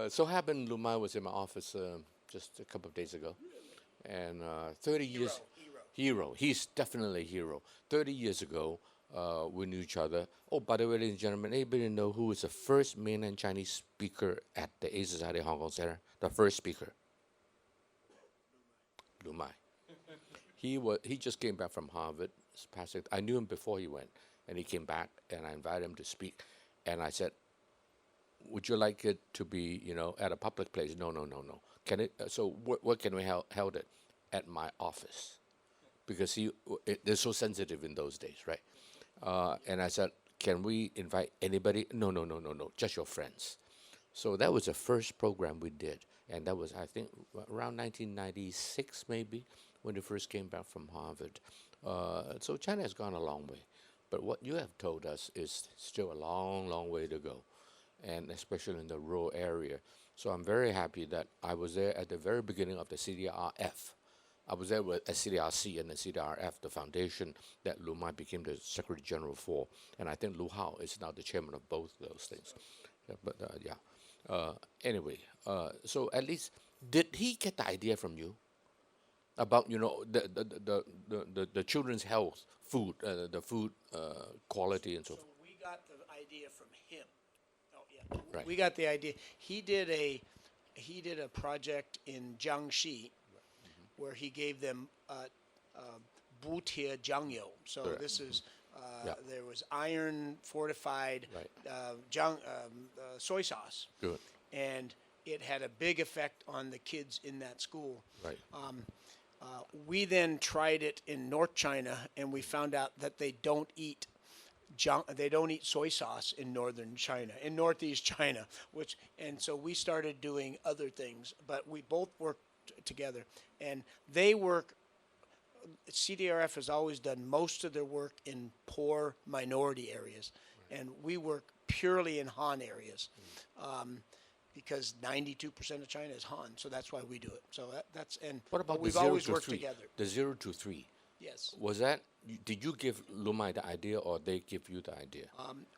Speaker 10: So happened Lu Mai was in my office just a couple of days ago, and 30 years hero. He's definitely a hero. 30 years ago, we knew each other. Oh, by the way, ladies and gentlemen, anybody know who was the first mainland Chinese speaker at the ASHK Society Hong Kong Center? The first speaker. Lu Mai. He just came back from Harvard. I knew him before he went, and he came back, and I invited him to speak. And I said, would you like it to be, at a public place? No. Can it? So where can we held it? At my office, because they're so sensitive in those days, right? And I said, can we invite anybody? No, just your friends. So that was the first program we did. and that was, I think, around 1996 maybe, when he first came back from Harvard. So China has gone a long way, but what you have told us is still a long, long way to go, and especially in the rural area. So I'm very happy that I was there at the very beginning of the CDRF. I was there with CDRC and the CDRF, the foundation that Lu Mai became the Secretary General for, and I think Lu Hao is now the chairman of both those things. Anyway, so at least, did he get the idea from you about the children's health, food, the food quality and so forth?
Speaker 3: So we got the idea from him. Oh yeah,
Speaker 10: Right.
Speaker 3: we got the idea. He did a project in Jiangxi, where he gave them butie jiangyo. So
Speaker 10: Correct.
Speaker 3: this is
Speaker 10: Yeah.
Speaker 3: there was iron fortified
Speaker 10: Right.
Speaker 3: soy sauce,
Speaker 10: Good.
Speaker 3: and it had a big effect on the kids in that school.
Speaker 10: Right.
Speaker 3: We then tried it in North China, and we found out that they don't eat soy sauce in northern China, in northeast China, and so we started doing other things, but we both worked together, and they work. CDRF has always done most of their work in poor minority areas, and we work purely in Han areas, because 92% of China is Han, so that's why we do it. So that's and
Speaker 10: What about
Speaker 3: but we've
Speaker 10: the 0
Speaker 3: always
Speaker 10: to
Speaker 3: worked
Speaker 10: 3?
Speaker 3: together.
Speaker 10: The 0 to 3.
Speaker 3: Yes.
Speaker 10: Was that, did you give Lu Mai the idea or they give you the idea?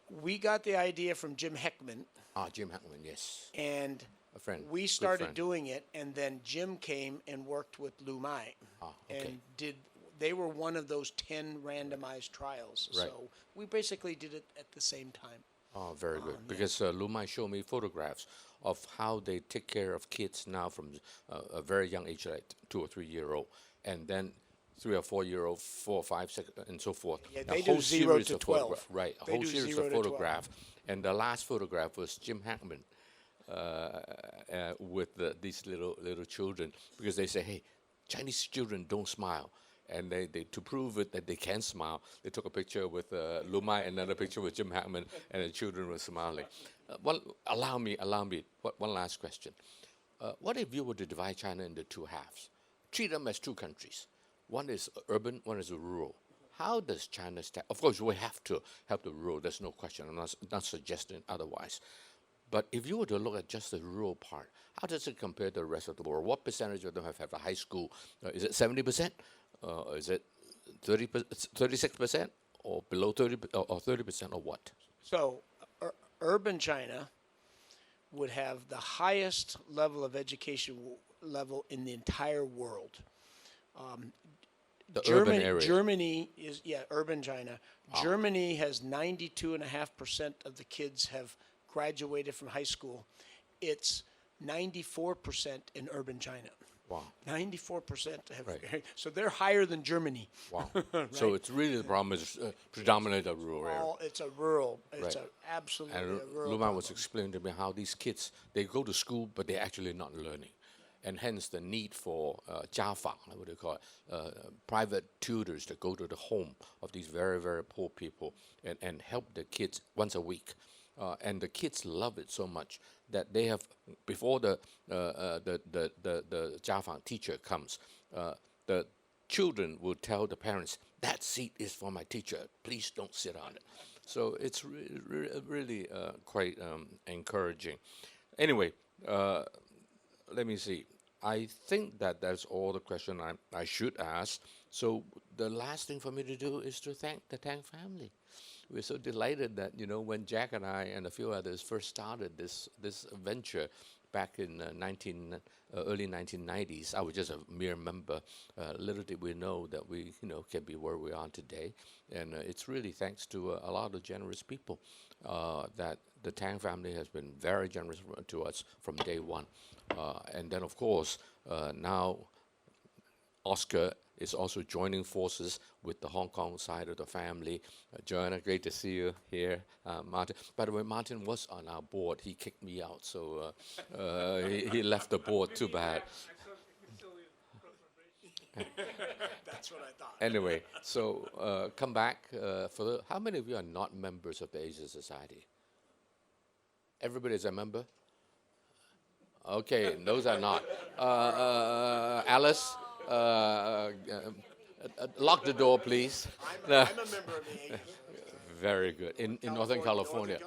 Speaker 3: We got the idea from Jim Heckman,
Speaker 10: Jim Hackman, yes.
Speaker 3: and
Speaker 10: A friend.
Speaker 3: we
Speaker 10: good
Speaker 3: started
Speaker 10: friend.
Speaker 3: doing it, and then Jim came and worked with Lu Mai,
Speaker 10: Okay.
Speaker 3: and they were one of those 10 randomized trials.
Speaker 10: Right.
Speaker 3: So we basically did it at the same time.
Speaker 10: Oh, very good. Because Lu Mai showed me photographs of how they take care of kids now from a very young age, like 2 or 3 year old, and then 3 or 4 year old, 4 or 5, 6, and so forth.
Speaker 3: Yeah,
Speaker 10: A
Speaker 3: they do
Speaker 10: whole
Speaker 3: 0
Speaker 10: series
Speaker 3: to
Speaker 10: of
Speaker 3: 12.
Speaker 10: right, a
Speaker 3: They
Speaker 10: whole
Speaker 3: do
Speaker 10: series
Speaker 3: 0
Speaker 10: of
Speaker 3: to 12.
Speaker 10: photograph. And the last photograph was Jim Hackman with these little children, because they say, hey, Chinese children don't smile. And they to prove it that they can smile, they took a picture with Lu Mai and another picture with Jim Hackman, and the children were smiling. Allow me, one last question. What if you were to divide China into two halves? Treat them as two countries. One is urban, one is rural. How does China stand? Of course, we have to help the rural, there's no question. I'm not suggesting otherwise. But if you were to look at just the rural part, how does it compare to the rest of the world? What percentage of them have a high school? Is it 70%? Is it 36%? Or below 30 or 30%, or what?
Speaker 3: So urban China would have the highest level of education level in the entire world.
Speaker 10: The urban
Speaker 3: Germany,
Speaker 10: area.
Speaker 3: Germany is, urban China. Germany has 92.5% of the kids have graduated from high school. It's 94% in urban China.
Speaker 10: Wow.
Speaker 3: 94% have,
Speaker 10: Right.
Speaker 3: so they're higher than Germany.
Speaker 10: Wow. So it's really the problem is predominantly the rural area.
Speaker 3: It's a rural, it's
Speaker 10: Right.
Speaker 3: absolutely
Speaker 10: And
Speaker 3: a rural
Speaker 10: Lu Mai was
Speaker 3: problem.
Speaker 10: explaining to me how these kids, they go to school, but they're actually not learning. And hence the need for Jiafang, what do you call it, private tutors to go to the home of these very, very poor people and help the kids once a week. And the kids love it so much that they have, before the Jiafang teacher comes, the children will tell the parents, that seat is for my teacher, please don't sit on it. So it's really quite encouraging. Anyway, let me see. I think that that's all the question I should ask. So the last thing for me to do is to thank the Tang family. We're so delighted that, when Jack and I and a few others first started this venture back in early 1990s, I was just a mere member. Little did we know that we, can be where we are today. And it's really thanks to a lot of generous people that the Tang family has been very generous to us from day one. And then, of course, now Oscar is also joining forces with the Hong Kong side of the family. Joanna, great to see you here. Martin, by the way, Martin was on our board. He kicked me out, so he left the board. Too bad.
Speaker 3: That's what I thought.
Speaker 10: Anyway, so come back. How many of you are not members of the Asia Society? Everybody is a member? Okay, those are not. Alice, lock the door, please.
Speaker 3: I'm a member of the ASHK.
Speaker 10: Very good. In Northern California.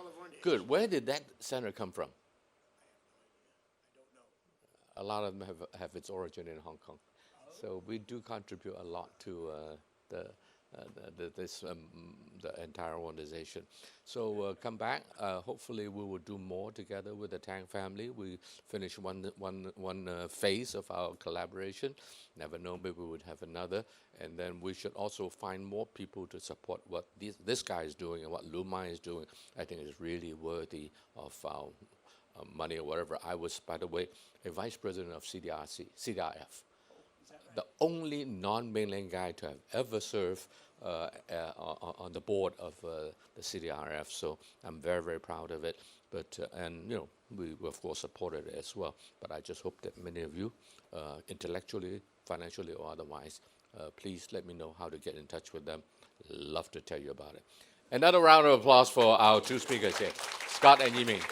Speaker 10: Good. Where did that center come from? A lot of them have its origin in Hong Kong. So we do contribute a lot to the entire organization. So come back. Hopefully we will do more together with the Tang family. We finish one phase of our collaboration. Never know, maybe we would have another. And then we should also find more people to support what this guy is doing and what Lu Mai is doing. I think is really worthy of our money or whatever. I was, by the way, a vice president of CDRF. The only non-mainland guy to have ever served on the board of the CDRF. So I'm very, very proud of it. But and you know, we of course supported it as well. But I just hope that many of you, intellectually, financially, or otherwise, please let me know how to get in touch with them. Love to tell you about it. Another round of applause for our two speakers here, Scott and Yiming.